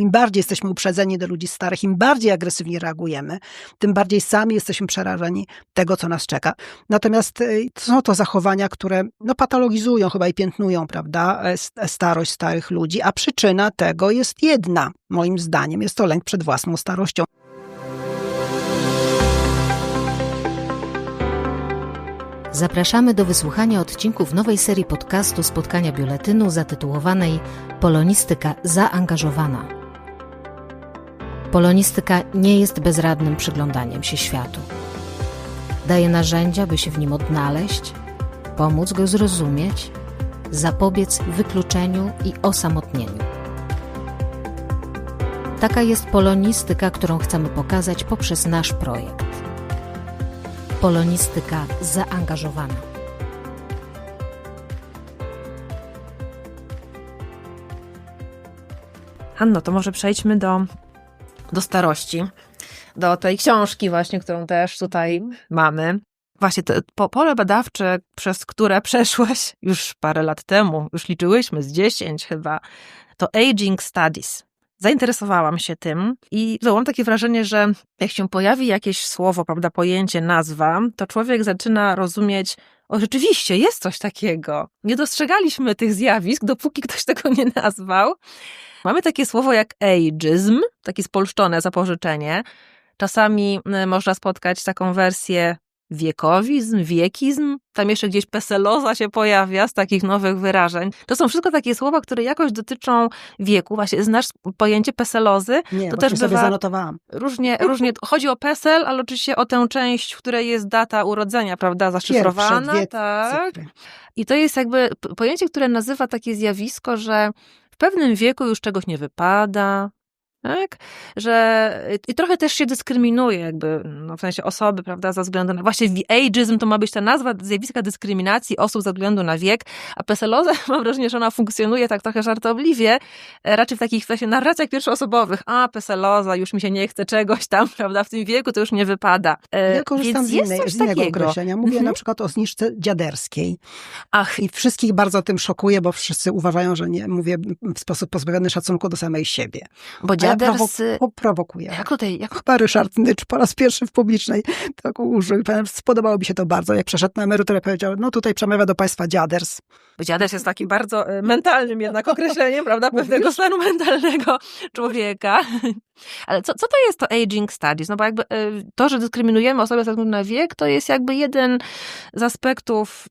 Im bardziej jesteśmy uprzedzeni do ludzi starych, im bardziej agresywnie reagujemy, tym bardziej sami jesteśmy przerażeni tego, co nas czeka. Natomiast są to zachowania, które patologizują chyba i piętnują, prawda, starość starych ludzi, a przyczyna tego jest jedna, moim zdaniem. Jest to lęk przed własną starością. Zapraszamy do wysłuchania odcinków nowej serii podcastu Spotkania Biuletynu zatytułowanej Polonistyka zaangażowana. Polonistyka nie jest bezradnym przyglądaniem się światu. Daje narzędzia, by się w nim odnaleźć, pomóc go zrozumieć, zapobiec wykluczeniu i osamotnieniu. Taka jest polonistyka, którą chcemy pokazać poprzez nasz projekt. Polonistyka zaangażowana. Anno, to może przejdźmy do starości, do tej książki właśnie, którą też tutaj mamy. Właśnie to pole badawcze, przez które przeszłaś już parę lat temu, już liczyłyśmy z 10 chyba, to Aging Studies. Zainteresowałam się tym i mam takie wrażenie, że jak się pojawi jakieś słowo, prawda, pojęcie, nazwa, to człowiek zaczyna rozumieć, o rzeczywiście jest coś takiego. Nie dostrzegaliśmy tych zjawisk, dopóki ktoś tego nie nazwał. Mamy takie słowo jak ageism, takie spolszczone zapożyczenie. Czasami można spotkać taką wersję wiekowizm, wiekizm, tam jeszcze gdzieś peseloza się pojawia z takich nowych wyrażeń. To są wszystko takie słowa, które jakoś dotyczą wieku. Właśnie znasz pojęcie peselozy? Nie, to też też sobie bywa zanotowałam. Różnie chodzi o PESEL, ale oczywiście o tę część, w której jest data urodzenia, prawda, zaszyfrowana. Dwie tak. cyfry. I to jest jakby pojęcie, które nazywa takie zjawisko, że w pewnym wieku już czegoś nie wypada, tak? I trochę też się dyskryminuje jakby, w sensie osoby, prawda, ze względu na, właśnie ageism to ma być ta nazwa zjawiska dyskryminacji osób ze względu na wiek, a peseloza, mam wrażenie, że ona funkcjonuje tak trochę żartobliwie, raczej w takich właśnie narracjach pierwszoosobowych, peseloza, już mi się nie chce czegoś tam, prawda, w tym wieku to już nie wypada. Ja korzystam Więc jest z innego takiego określenia. Mówię na przykład o zniżce dziaderskiej. Ach. I wszystkich bardzo tym szokuje, bo wszyscy uważają, że nie mówię w sposób pozbawiony szacunku do samej siebie. Bo dziaders... prowokuje. Jak Chyba Ryszard Nycz po raz pierwszy w publicznej tak użył. Spodobało mi się to bardzo. Jak przeszedł na emeryturę, powiedział, tutaj przemawia do państwa dziaders. Bo dziaders jest takim bardzo mentalnym jednak określeniem, prawda, pewnego stanu mentalnego człowieka. Ale co to jest to aging studies? No bo jakby to, że dyskryminujemy osoby ze względu na wiek, to jest jakby jeden z aspektów,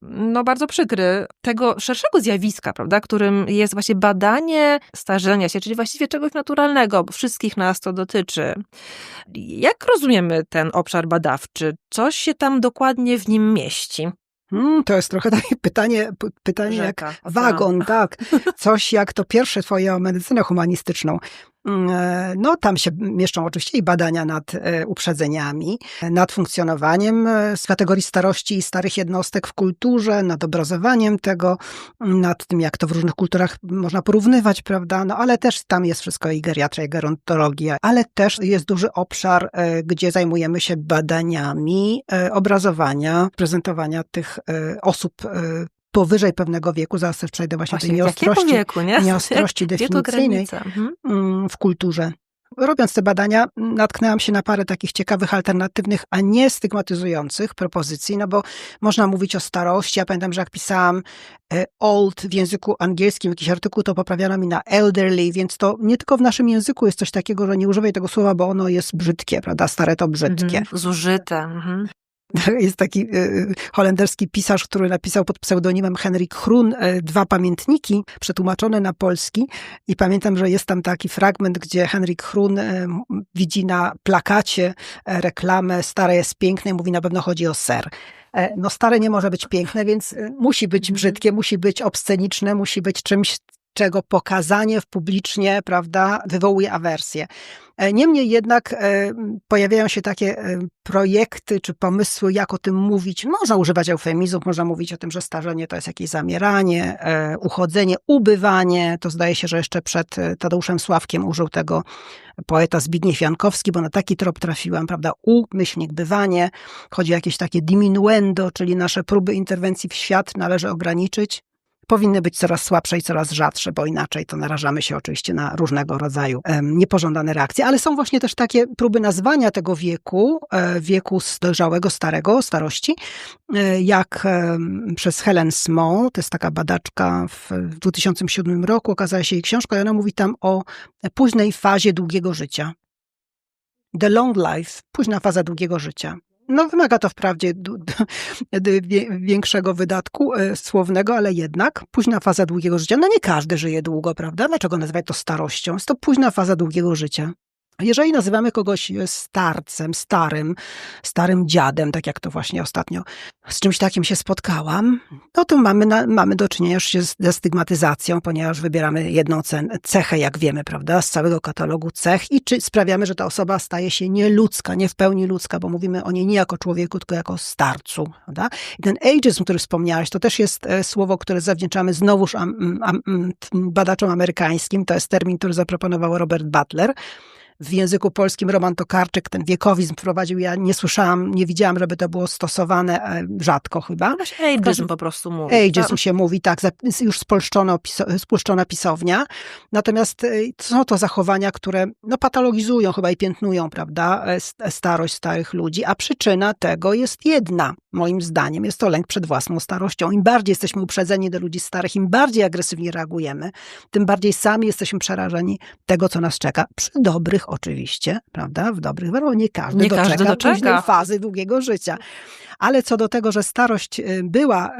bardzo przykry tego szerszego zjawiska, prawda, którym jest właśnie badanie starzenia się, czyli właściwie czegoś naturalnego, bo wszystkich nas to dotyczy. Jak rozumiemy ten obszar badawczy? Co się tam dokładnie w nim mieści? To jest trochę takie pytanie Rzeka, jak wagon, tak. Coś jak to pierwsze twoje o medycynę humanistyczną. Tam się mieszczą oczywiście i badania nad uprzedzeniami, nad funkcjonowaniem z kategorii starości i starych jednostek w kulturze, nad obrazowaniem tego, nad tym, jak to w różnych kulturach można porównywać, prawda? Ale też tam jest wszystko i geriatria, i gerontologia, ale też jest duży obszar, gdzie zajmujemy się badaniami obrazowania, prezentowania tych osób powyżej pewnego wieku, zaraz też przejdę właśnie tej nieostrości definicyjnej w kulturze. Robiąc te badania, natknęłam się na parę takich ciekawych, alternatywnych, a nie stygmatyzujących propozycji, bo można mówić o starości. Ja pamiętam, że jak pisałam old w języku angielskim, jakiś artykuł, to poprawiano mi na elderly, więc to nie tylko w naszym języku jest coś takiego, że nie używaj tego słowa, bo ono jest brzydkie, prawda? Stare to brzydkie. Zużyte. Jest taki holenderski pisarz, który napisał pod pseudonimem Henrik Groen 2 pamiętniki przetłumaczone na polski i pamiętam, że jest tam taki fragment, gdzie Henrik Groen widzi na plakacie reklamę "Stare jest piękne" i mówi, na pewno chodzi o ser. Stare nie może być piękne, więc musi być brzydkie, musi być obsceniczne, musi być czymś, czego pokazanie publicznie, prawda, wywołuje awersję. Niemniej jednak pojawiają się takie projekty czy pomysły, jak o tym mówić. Można używać eufemizmów, można mówić o tym, że starzenie to jest jakieś zamieranie, uchodzenie, ubywanie. To zdaje się, że jeszcze przed Tadeuszem Sławkiem użył tego poeta Zbigniew Jankowski, bo na taki trop trafiłam, prawda, bywanie. Chodzi o jakieś takie diminuendo, czyli nasze próby interwencji w świat należy ograniczyć. powinny być coraz słabsze i coraz rzadsze, bo inaczej to narażamy się oczywiście na różnego rodzaju niepożądane reakcje, ale są właśnie też takie próby nazwania tego wieku dojrzałego, starości, jak przez Helen Smoll, to jest taka badaczka w 2007 roku, okazała się jej książka i ona mówi tam o późnej fazie długiego życia. The long life, późna faza długiego życia. No wymaga to wprawdzie większego wydatku słownego, ale jednak późna faza długiego życia. No nie każdy żyje długo, prawda? Dlaczego nazywać to starością? Jest to późna faza długiego życia. Jeżeli nazywamy kogoś starcem, starym dziadem, tak jak to właśnie ostatnio z czymś takim się spotkałam, no to mamy do czynienia już ze stygmatyzacją, ponieważ wybieramy jedną cechę, jak wiemy, prawda, z całego katalogu cech i sprawiamy, że ta osoba staje się nieludzka, nie w pełni ludzka, bo mówimy o niej nie jako człowieku, tylko jako starcu, prawda? I ten ageism, który wspomniałaś, to też jest słowo, które zawdzięczamy znowuż badaczom amerykańskim. To jest termin, który zaproponował Robert Butler. W języku polskim Roman Tokarczyk ten wiekowizm wprowadził. Ja nie słyszałam, nie widziałam, żeby to było stosowane, rzadko chyba. Ageism po prostu mówi. Ageism się mówi, tak, już spolszczona pisownia. Natomiast są to zachowania, które patologizują chyba i piętnują, prawda, starość starych ludzi, a przyczyna tego jest jedna, moim zdaniem. Jest to lęk przed własną starością. Im bardziej jesteśmy uprzedzeni do ludzi starych, im bardziej agresywnie reagujemy, tym bardziej sami jesteśmy przerażeni tego, co nas czeka. Przy dobrych oczywiście, prawda, w dobrych warunkach. Nie każdy doczeka późnej fazy długiego życia. Ale co do tego, że starość była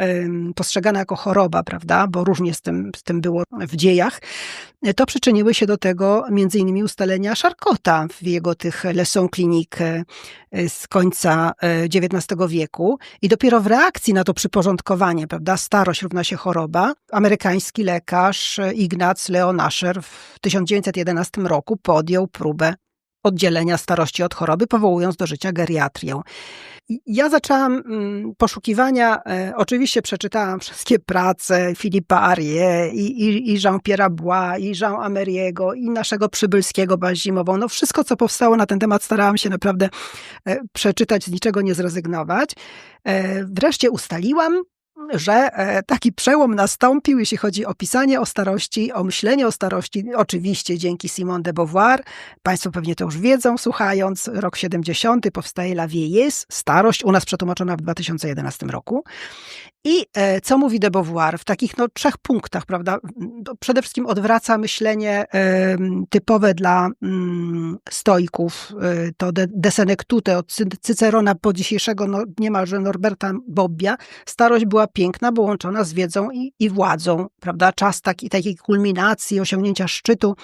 postrzegana jako choroba, prawda, bo różnie z tym było w dziejach, to przyczyniły się do tego między innymi ustalenia Charcotta w jego tych leçons cliniques z końca XIX wieku. I dopiero w reakcji na to przyporządkowanie, prawda, starość równa się choroba, amerykański lekarz Ignaz Leon Ascher w 1911 roku podjął próbę oddzielenia starości od choroby, powołując do życia geriatrię. Ja zaczęłam poszukiwania, oczywiście przeczytałam wszystkie prace Philippa Arié i Jean-Pierre'a Bois, i Jean Ameriego, i naszego Przybylskiego Bazimową. No wszystko, co powstało na ten temat, starałam się naprawdę przeczytać, z niczego nie zrezygnować. Wreszcie ustaliłam, że taki przełom nastąpił, jeśli chodzi o pisanie o starości, o myślenie o starości, oczywiście dzięki Simone de Beauvoir. Państwo pewnie to już wiedzą, słuchając, rok 70. powstaje La Vieillesse, starość, u nas przetłumaczona w 2011 roku. I co mówi de Beauvoir w takich 3 punktach, prawda? Przede wszystkim odwraca myślenie typowe dla stoików, to de Senectute od Cycerona po dzisiejszego niemalże Norberta Bobbia. Starość była piękna, bo łączona z wiedzą i władzą, prawda? Czas takiej kulminacji, osiągnięcia szczytu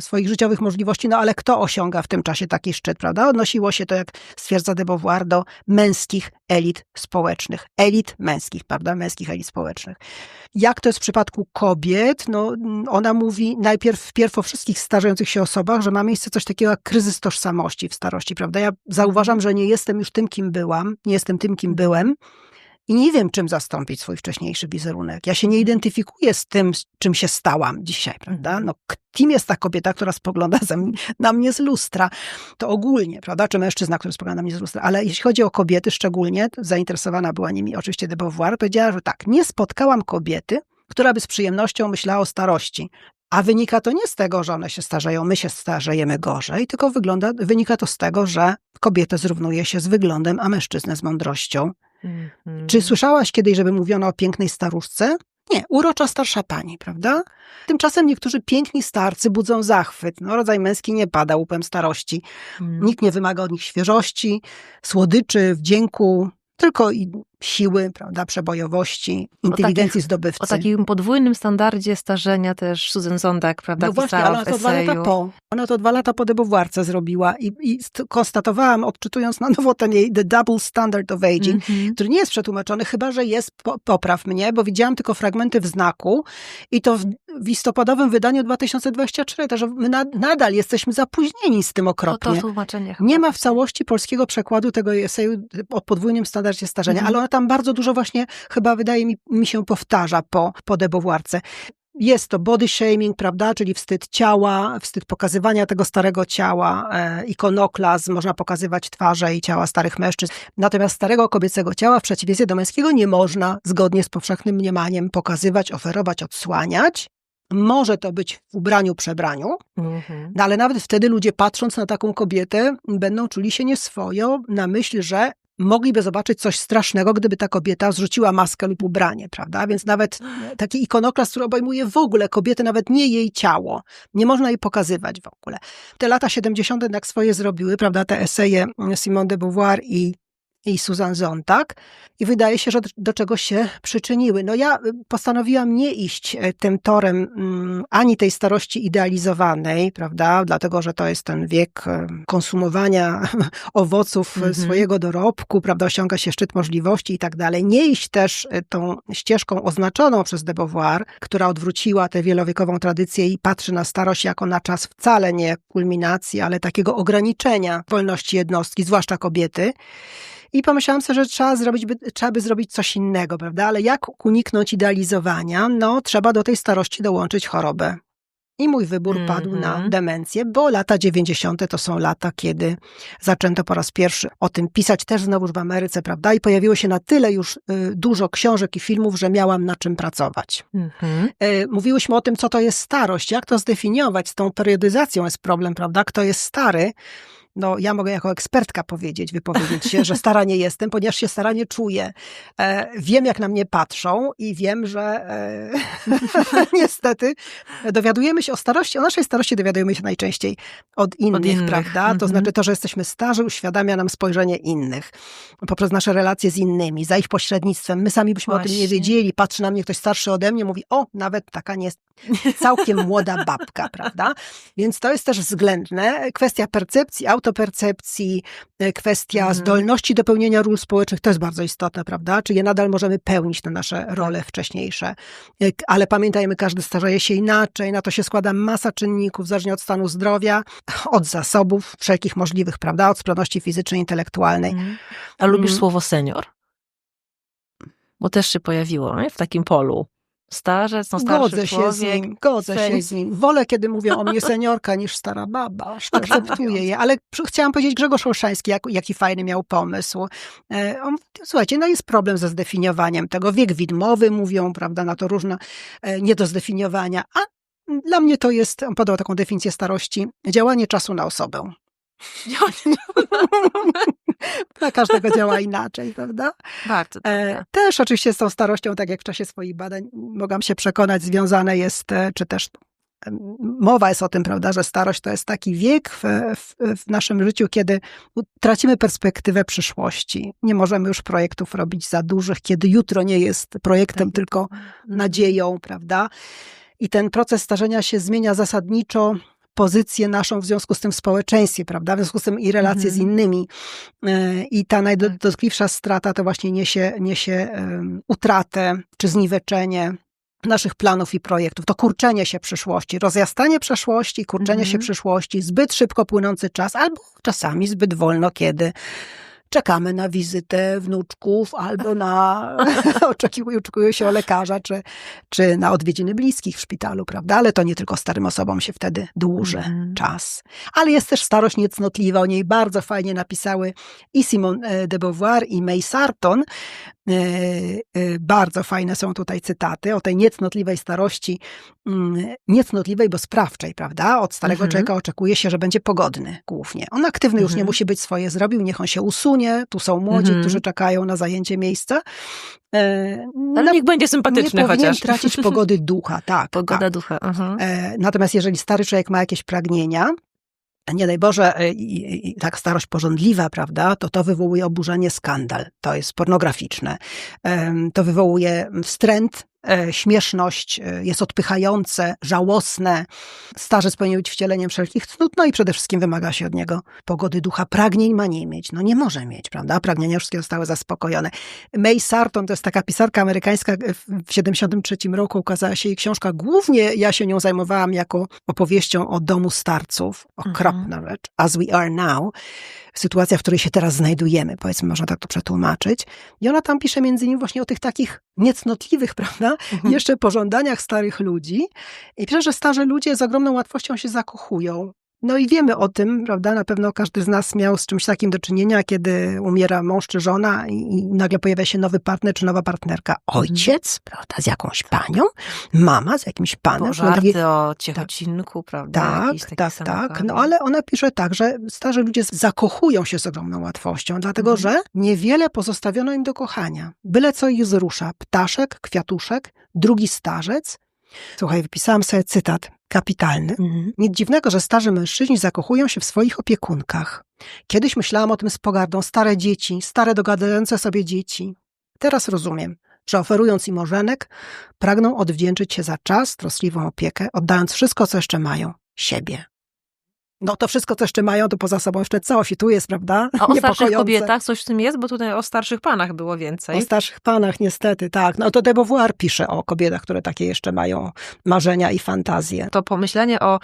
swoich życiowych możliwości, ale kto osiąga w tym czasie taki szczyt, prawda? Odnosiło się to, jak stwierdza de Beauvoir, do męskich elit społecznych. Elit męskich, prawda? Męskich elit społecznych. Jak to jest w przypadku kobiet? Ona mówi najpierw o wszystkich starzejących się osobach, że ma miejsce coś takiego jak kryzys tożsamości w starości, prawda? Ja zauważam, że nie jestem już tym, kim byłam, nie jestem tym, kim byłem i nie wiem, czym zastąpić swój wcześniejszy wizerunek. Ja się nie identyfikuję z tym, czym się stałam dzisiaj, prawda? Kim jest ta kobieta, która spogląda na mnie z lustra? To ogólnie, prawda? Czy mężczyzna, który spogląda na mnie z lustra? Ale jeśli chodzi o kobiety szczególnie, zainteresowana była nimi oczywiście de Beauvoir, powiedziała, że tak, nie spotkałam kobiety, która by z przyjemnością myślała o starości. A wynika to nie z tego, że one się starzeją, my się starzejemy gorzej, tylko wynika to z tego, że kobietę zrównuje się z wyglądem, a mężczyznę z mądrością. Czy słyszałaś kiedyś, żeby mówiono o pięknej staruszce? Nie, urocza starsza pani, prawda? Tymczasem niektórzy piękni starcy budzą zachwyt. Rodzaj męski nie pada łupem starości. Nikt nie wymaga od nich świeżości, słodyczy, wdzięku, tylko i siły, prawda, przebojowości, inteligencji zdobywcy. O takim podwójnym standardzie starzenia też Susan Sontag, prawda, właśnie, ale ona to 2 lata po de Beauvoirce zrobiła i konstatowałam, odczytując na nowo ten jej The Double Standard of Aging, który nie jest przetłumaczony, chyba że jest, popraw mnie, bo widziałam tylko fragmenty w Znaku i to w listopadowym wydaniu 2023, także my nadal jesteśmy zapóźnieni z tym okropnie. To tłumaczenie chyba. Nie ma w całości polskiego przekładu tego eseju o podwójnym standardzie starzenia, ale ona tam bardzo dużo właśnie chyba, wydaje mi się, powtarza po de Beauvoirce. jest to body shaming, prawda, czyli wstyd ciała, wstyd pokazywania tego starego ciała, ikonoklazm, można pokazywać twarze i ciała starych mężczyzn. Natomiast starego kobiecego ciała w przeciwieństwie do męskiego nie można, zgodnie z powszechnym mniemaniem, pokazywać, oferować, odsłaniać. Może to być w ubraniu, przebraniu, no ale nawet wtedy ludzie, patrząc na taką kobietę, będą czuli się nieswojo na myśl, że mogliby zobaczyć coś strasznego, gdyby ta kobieta zrzuciła maskę lub ubranie, prawda? Więc nawet taki ikonoklast, który obejmuje w ogóle kobietę, nawet nie jej ciało. Nie można jej pokazywać w ogóle. Te lata 70. jednak swoje zrobiły, prawda? Te eseje Simone de Beauvoir i Susan Sontag i wydaje się, że do czegoś się przyczyniły. No ja postanowiłam nie iść tym torem ani tej starości idealizowanej, prawda, dlatego, że to jest ten wiek konsumowania owoców swojego dorobku, prawda, osiąga się szczyt możliwości i tak dalej. Nie iść też tą ścieżką oznaczoną przez de Beauvoir, która odwróciła tę wielowiekową tradycję i patrzy na starość jako na czas wcale nie kulminacji, ale takiego ograniczenia wolności jednostki, zwłaszcza kobiety. I pomyślałam sobie, że trzeba by zrobić coś innego, prawda? Ale jak uniknąć idealizowania? No, trzeba do tej starości dołączyć chorobę. I mój wybór padł na demencję, bo lata 90. to są lata, kiedy zaczęto po raz pierwszy o tym pisać też znowuż w Ameryce, prawda? I pojawiło się na tyle już dużo książek i filmów, że miałam na czym pracować. Mówiłyśmy o tym, co to jest starość, jak to zdefiniować. Z tą periodyzacją jest problem, prawda? Kto jest stary? No, ja mogę jako ekspertka wypowiedzieć się, że stara nie jestem, ponieważ się stara nie czuję. Wiem, jak na mnie patrzą i wiem, że niestety dowiadujemy się o naszej starości dowiadujemy się najczęściej od innych. Prawda? To znaczy to, że jesteśmy starzy, uświadamia nam spojrzenie innych poprzez nasze relacje z innymi, za ich pośrednictwem. My sami byśmy o tym nie wiedzieli. Patrzy na mnie ktoś starszy ode mnie, mówi, o, nawet taka nie jest całkiem młoda babka, prawda? Więc to jest też względne. Kwestia percepcji, autopercepcji, kwestia zdolności do pełnienia ról społecznych, to jest bardzo istotne, prawda? Czy je nadal możemy pełnić, te nasze role wcześniejsze. Ale pamiętajmy, każdy starzeje się inaczej, na to się składa masa czynników, zależnie od stanu zdrowia, od zasobów wszelkich możliwych, prawda? Od sprawności fizycznej, intelektualnej. A lubisz słowo senior? Bo też się pojawiło, nie? W takim polu. Starzec, no starszy człowiek. Godzę się z nim. Wolę, kiedy mówią o mnie seniorka niż stara baba. Akceptuję je. Ale chciałam powiedzieć, Grzegorz Olszański, jaki fajny miał pomysł. Słuchajcie, no jest problem ze zdefiniowaniem tego. Wiek widmowy mówią, prawda, na to różne nie do zdefiniowania. A dla mnie to jest, on podał taką definicję starości, działanie czasu na osobę. Na każdego działa inaczej, prawda? Bardzo dobrze. Też oczywiście z tą starością, tak jak w czasie swoich badań mogłam się przekonać, związane jest, czy też mowa jest o tym, prawda, że starość to jest taki wiek w naszym życiu, kiedy tracimy perspektywę przyszłości. Nie możemy już projektów robić za dużych, kiedy jutro nie jest projektem, tylko nadzieją, prawda? I ten proces starzenia się zmienia zasadniczo pozycję naszą w związku z tym w społeczeństwie, prawda? W związku z tym i relacje z innymi. I ta najdotkliwsza strata to właśnie niesie utratę czy zniweczenie naszych planów i projektów. To kurczenie się przyszłości, rozjastanie przeszłości, kurczenie się przyszłości, zbyt szybko płynący czas, albo czasami zbyt wolno, kiedy czekamy na wizytę wnuczków albo oczekują się o lekarza, czy na odwiedziny bliskich w szpitalu, prawda? Ale to nie tylko starym osobom się wtedy dłuży czas. Ale jest też starość niecnotliwa, o niej bardzo fajnie napisały i Simone de Beauvoir i May Sarton. Bardzo fajne są tutaj cytaty o tej niecnotliwej starości, niecnotliwej, bo sprawczej, prawda? Od starego człowieka oczekuje się, że będzie pogodny głównie. On aktywny już nie musi być, swoje zrobił, niech on się usunie, tu są młodzi, którzy czekają na zajęcie miejsca. Ale niech będzie sympatyczny nie powinien chociaż. tracić pogody ducha, tak. Pogoda ducha. Natomiast jeżeli stary człowiek ma jakieś pragnienia, nie daj Boże, tak starość pożądliwa, prawda, to wywołuje oburzenie, skandal. To jest pornograficzne. To wywołuje wstręt, śmieszność, jest odpychające, żałosne. Starzec powinien być wcieleniem wszelkich cnót, no i przede wszystkim wymaga się od niego pogody ducha. Pragnień ma nie mieć. No nie może mieć, prawda? Pragnienia wszystkie zostały zaspokojone. May Sarton to jest taka pisarka amerykańska. W 73 roku ukazała się jej książka. Głównie ja się nią zajmowałam jako opowieścią o domu starców. Okropna rzecz. As We Are Now. Sytuacja, w której się teraz znajdujemy. Powiedzmy, można tak to przetłumaczyć. I ona tam pisze między innymi właśnie o tych takich niecnotliwych, prawda, prawda? Jeszcze po żądaniach starych ludzi. I pisze, że starzy ludzie z ogromną łatwością się zakochują. No i wiemy o tym, prawda? Na pewno każdy z nas miał z czymś takim do czynienia, kiedy umiera mąż czy żona i nagle pojawia się nowy partner czy nowa partnerka. Ojciec, prawda? Z jakąś panią, mama z jakimś panem. Żarty o ciechocinku, prawda? Tak. No ale ona pisze tak, że starzy ludzie zakochują się z ogromną łatwością, dlatego że niewiele pozostawiono im do kochania. Byle co ich wzrusza. Ptaszek, kwiatuszek, drugi starzec. Słuchaj, wypisałam sobie cytat kapitalny. Nic dziwnego, że starzy mężczyźni zakochują się w swoich opiekunkach. Kiedyś myślałam o tym z pogardą. Stare dzieci, stare dogadające sobie dzieci. Teraz rozumiem, że oferując im ożenek, pragną odwdzięczyć się za czas, troskliwą opiekę, oddając wszystko, co jeszcze mają. Siebie. No to wszystko, co jeszcze mają, to poza sobą jeszcze coś i tu jest, prawda? A o starszych kobietach coś w tym jest? Bo tutaj o starszych panach było więcej. O starszych panach niestety, tak. No to de Beauvoir pisze o kobietach, które takie jeszcze mają marzenia i fantazje. To pomyślenie o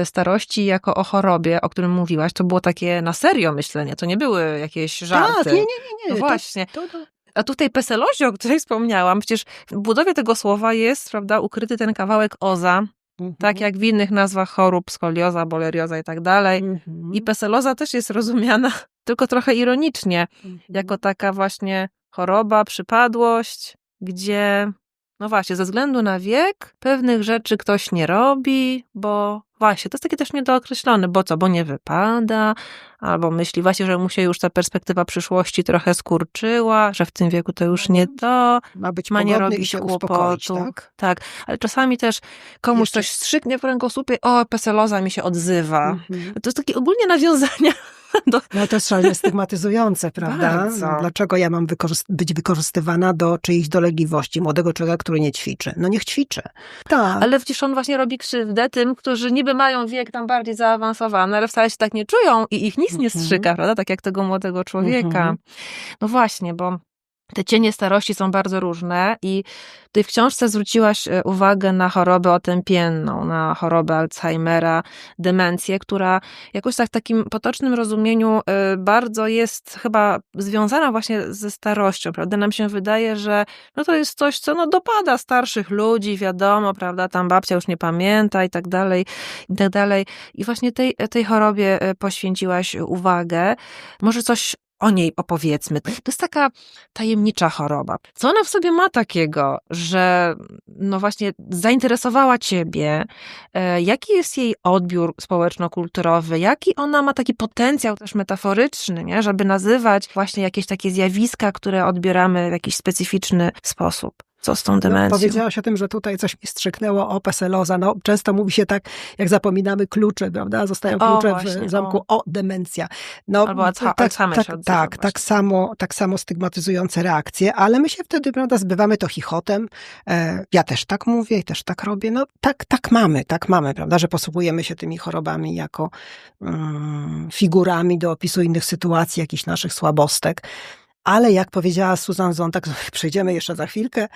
starości jako o chorobie, o którym mówiłaś, to było takie na serio myślenie, to nie były jakieś żarty. Tak, nie. No właśnie. A tu w tej peselozie, o której wspomniałam, przecież w budowie tego słowa jest, prawda, ukryty ten kawałek oza, tak jak w innych nazwach chorób, skolioza, bolerioza i tak dalej. I peseloza też jest rozumiana, tylko trochę ironicznie, jako taka właśnie choroba, przypadłość, gdzie, no właśnie, ze względu na wiek pewnych rzeczy ktoś nie robi, bo właśnie, to jest takie też niedookreślone, bo co, bo nie wypada, albo myśli właśnie, że mu się już ta perspektywa przyszłości trochę skurczyła, że w tym wieku to już nie to, ma nie robić się kłopotu. Tak? Ale czasami też komuś coś strzyknie w kręgosłupie, o, peseloza mi się odzywa. To jest takie ogólnie nawiązania do... No to jest szalenie stygmatyzujące, prawda? Bardzo. Dlaczego ja mam być wykorzystywana do czyichś dolegliwości młodego człowieka, który nie ćwiczy? No niech ćwiczy. Tak. Ale przecież on właśnie robi krzywdę tym, którzy niby mają wiek tam bardziej zaawansowany, ale wcale się tak nie czują i ich nic nie strzyka, prawda? Tak jak tego młodego człowieka. No właśnie, bo te cienie starości są bardzo różne i tutaj w książce zwróciłaś uwagę na chorobę otępienną, na chorobę Alzheimera, demencję, która jakoś tak w takim potocznym rozumieniu bardzo jest chyba związana właśnie ze starością, prawda? Nam się wydaje, że no to jest coś, co no dopada starszych ludzi, wiadomo, prawda? Tam babcia już nie pamięta i tak dalej, i tak dalej. I właśnie tej chorobie poświęciłaś uwagę. Może coś o niej opowiedzmy. To jest taka tajemnicza choroba. Co ona w sobie ma takiego, że no właśnie zainteresowała ciebie? Jaki jest jej odbiór społeczno-kulturowy? Jaki ona ma taki potencjał też metaforyczny, nie? Żeby nazywać właśnie jakieś takie zjawiska, które odbieramy w jakiś specyficzny sposób? Co z tą demencją? Powiedziałaś o tym, że tutaj coś mi strzyknęło o peseloza. No, często mówi się tak, jak zapominamy klucze, prawda? Zostają klucze w zamku, demencja. No, albo Alzheimer się odzywa. Tak samo stygmatyzujące reakcje, ale my się wtedy, prawda, zbywamy to chichotem. Ja też tak mówię i też tak robię. No, tak mamy, prawda, że posługujemy się tymi chorobami jako figurami do opisu innych sytuacji, jakichś naszych słabostek. Ale jak powiedziała Susan Sontag, przejdziemy jeszcze za chwilkę,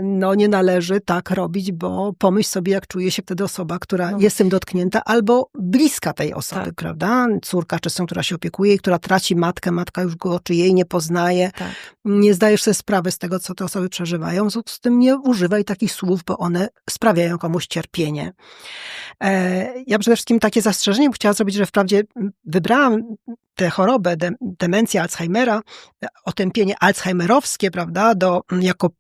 no nie należy tak robić, bo pomyśl sobie, jak czuje się wtedy osoba, która jest tym dotknięta, albo bliska tej osoby, prawda? Córka czy syn, która się opiekuje i która traci matkę, matka już go czy jej nie poznaje. Tak. Nie zdajesz sobie sprawy z tego, co te osoby przeżywają, w związku z tym nie używaj takich słów, bo one sprawiają komuś cierpienie. Ja przede wszystkim takie zastrzeżenie chciałam zrobić, że wprawdzie wybrałam tę chorobę, demencję Alzheimera, otępienie alzheimerowskie, prawda, jako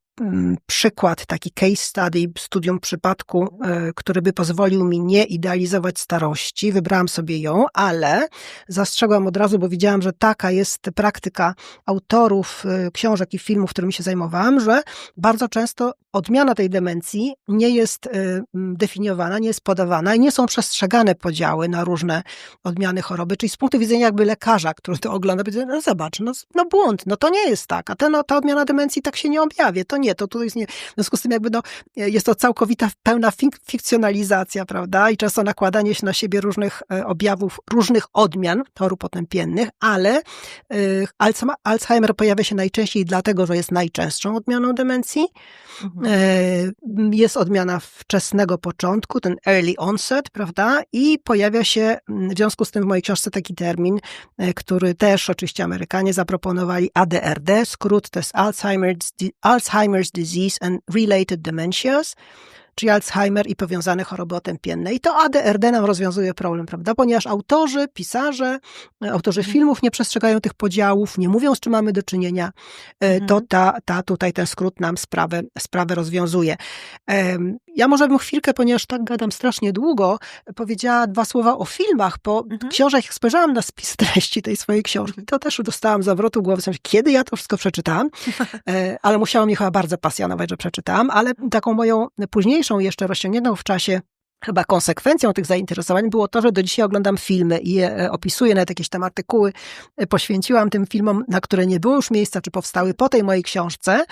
przykład, taki case study, studium przypadku, który by pozwolił mi nie idealizować starości. Wybrałam sobie ją, ale zastrzegłam od razu, bo widziałam, że taka jest praktyka autorów książek i filmów, którymi się zajmowałam, że bardzo często odmiana tej demencji nie jest definiowana, nie jest podawana i nie są przestrzegane podziały na różne odmiany choroby. Czyli z punktu widzenia jakby lekarza, który to ogląda, będzie, no zobacz, no błąd, no to nie jest tak, a ta odmiana demencji tak się nie objawia, to nie, to jest nie. W związku z tym jakby jest to całkowita, pełna fikcjonalizacja, prawda, i często nakładanie się na siebie różnych objawów, różnych odmian chorób otępiennych, ale Alzheimer pojawia się najczęściej dlatego, że jest najczęstszą odmianą demencji. Jest odmiana wczesnego początku, ten early onset, prawda, i pojawia się w związku z tym w mojej książce taki termin, który też oczywiście Amerykanie zaproponowali, ADRD, skrót to jest Alzheimer's Alzheimer's disease and related dementias, czyli Alzheimer i powiązane choroby otępienne. I to ADRD nam rozwiązuje problem, prawda? Ponieważ autorzy, pisarze, autorzy filmów nie przestrzegają tych podziałów, nie mówią, z czym mamy do czynienia, to tutaj ten skrót nam sprawę rozwiązuje. Ja może bym chwilkę, ponieważ tak gadam strasznie długo, powiedziała 2 słowa o filmach, bo książek, jak spojrzałam na spis treści tej swojej książki, to też dostałam zawrotu głowy, w sensie, kiedy ja to wszystko przeczytałam, ale musiało mnie chyba bardzo pasjonować, że przeczytałam, ale taką moją późniejszą, jeszcze rozciągniętą w czasie chyba konsekwencją tych zainteresowań było to, że do dzisiaj oglądam filmy i je opisuję, nawet jakieś tam artykuły poświęciłam tym filmom, na które nie było już miejsca, czy powstały po tej mojej książce.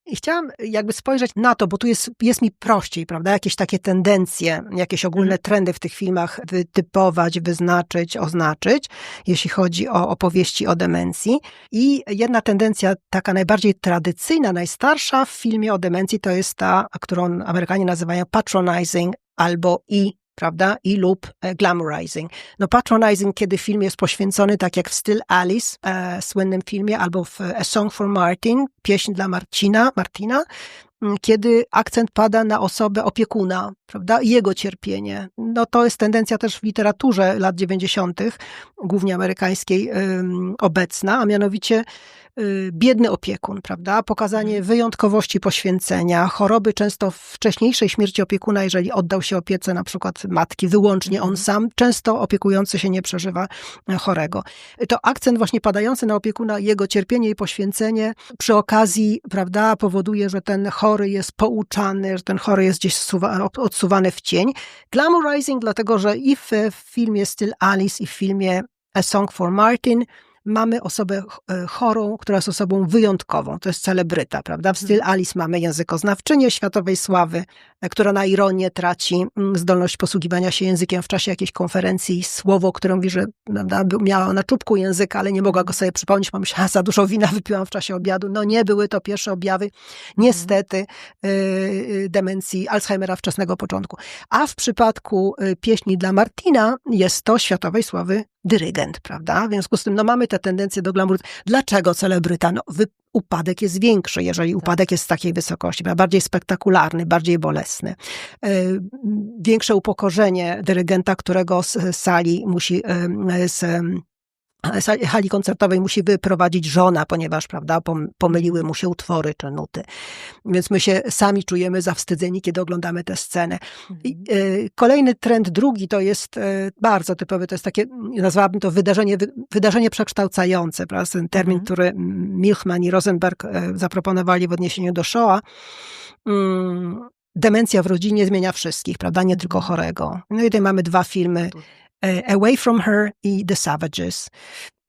I chciałam jakby spojrzeć na to, bo tu jest mi prościej, prawda? Jakieś takie tendencje, jakieś ogólne trendy w tych filmach wytypować, wyznaczyć, oznaczyć, jeśli chodzi o opowieści o demencji. I jedna tendencja, taka najbardziej tradycyjna, najstarsza w filmie o demencji, to jest ta, którą Amerykanie nazywają patronizing albo prawda? Lub glamorizing. No patronizing, kiedy film jest poświęcony, tak jak w Still Alice, słynnym filmie, albo w A Song for Martin, pieśń dla Martina, kiedy akcent pada na osobę opiekuna, prawda? I jego cierpienie. No to jest tendencja też w literaturze lat 90., głównie amerykańskiej, obecna, a mianowicie biedny opiekun, prawda? Pokazanie wyjątkowości poświęcenia, choroby często wcześniejszej śmierci opiekuna, jeżeli oddał się opiece na przykład matki, wyłącznie on sam, często opiekujący się nie przeżywa chorego. To akcent właśnie padający na opiekuna, jego cierpienie i poświęcenie przy okazji, prawda, powoduje, że ten chory jest pouczany, że ten chory jest gdzieś odsuwany w cień. Glamorizing, dlatego że i w filmie Still Alice, i w filmie A Song for Martin mamy osobę chorą, która jest osobą wyjątkową. To jest celebryta, prawda? W Still Alice mamy językoznawczynię światowej sławy, która na ironię traci zdolność posługiwania się językiem w czasie jakiejś konferencji. Słowo, które mówi, że miała na czubku języka, ale nie mogła go sobie przypomnieć, bo myślała, za dużo wina wypiłam w czasie obiadu. No nie były to pierwsze objawy, niestety, demencji Alzheimera wczesnego początku. A w przypadku pieśni dla Martina jest to światowej sławy dyrygent, prawda? W związku z tym mamy tę tendencję do glamour. Dlaczego celebryta? No, upadek jest większy, jeżeli upadek jest z takiej wysokości, bardziej spektakularny, bardziej bolesny. Większe upokorzenie dyrygenta, którego z sali musi, z hali koncertowej musi wyprowadzić żona, ponieważ, prawda, pomyliły mu się utwory czy nuty. Więc my się sami czujemy zawstydzeni, kiedy oglądamy tę scenę. Kolejny trend drugi to jest bardzo typowy, to jest takie, nazwałabym to wydarzenie przekształcające, prawda? Ten termin, który Milchman i Rosenberg zaproponowali w odniesieniu do Shoah. Demencja w rodzinie zmienia wszystkich, prawda, nie tylko chorego. No i tutaj mamy 2 filmy, Away from Her i The Savages.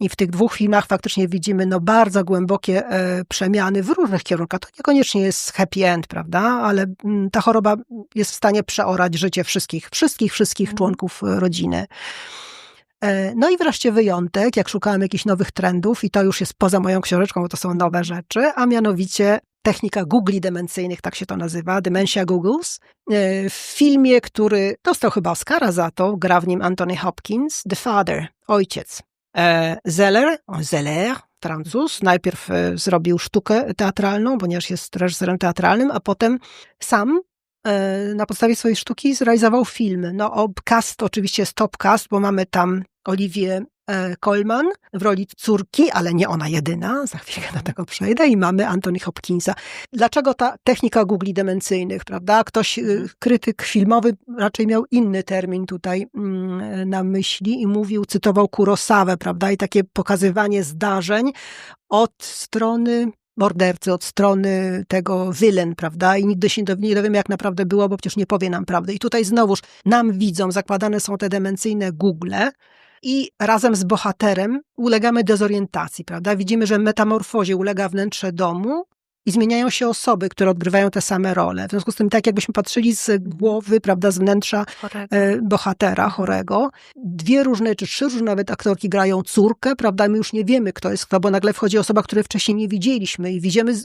I w tych 2 filmach faktycznie widzimy bardzo głębokie przemiany w różnych kierunkach. To niekoniecznie jest happy end, prawda? Ale ta choroba jest w stanie przeorać życie wszystkich członków rodziny. No i wreszcie wyjątek, jak szukałem jakichś nowych trendów, i to już jest poza moją książeczką, bo to są nowe rzeczy, a mianowicie technika googli demencyjnych, tak się to nazywa, Dementia Googles. W filmie, który dostał chyba Oscara za to, gra w nim Anthony Hopkins, The Father, ojciec. Zeller, Francuz, najpierw zrobił sztukę teatralną, ponieważ jest reżyserem teatralnym, a potem sam na podstawie swojej sztuki zrealizował film. No, cast oczywiście jest top cast, bo mamy tam Olivię Colman w roli córki, ale nie ona jedyna, za chwilę do tego przejdę, i mamy Anthony Hopkinsa. Dlaczego ta technika googli demencyjnych, prawda? Ktoś, krytyk filmowy raczej miał inny termin tutaj na myśli i mówił, cytował Kurosawę, prawda? I takie pokazywanie zdarzeń od strony mordercy, od strony tego villain, prawda? I nigdy się nie dowiemy, jak naprawdę było, bo przecież nie powie nam prawdy. I tutaj znowuż nam widzom zakładane są te demencyjne google i razem z bohaterem ulegamy dezorientacji, prawda? Widzimy, że metamorfozie ulega wnętrze domu i zmieniają się osoby, które odgrywają te same role. W związku z tym, tak jakbyśmy patrzyli z głowy, prawda, z wnętrza bohatera chorego. 2 różne, czy 3 różne nawet aktorki grają córkę, prawda? My już nie wiemy, kto jest kto, bo nagle wchodzi osoba, której wcześniej nie widzieliśmy i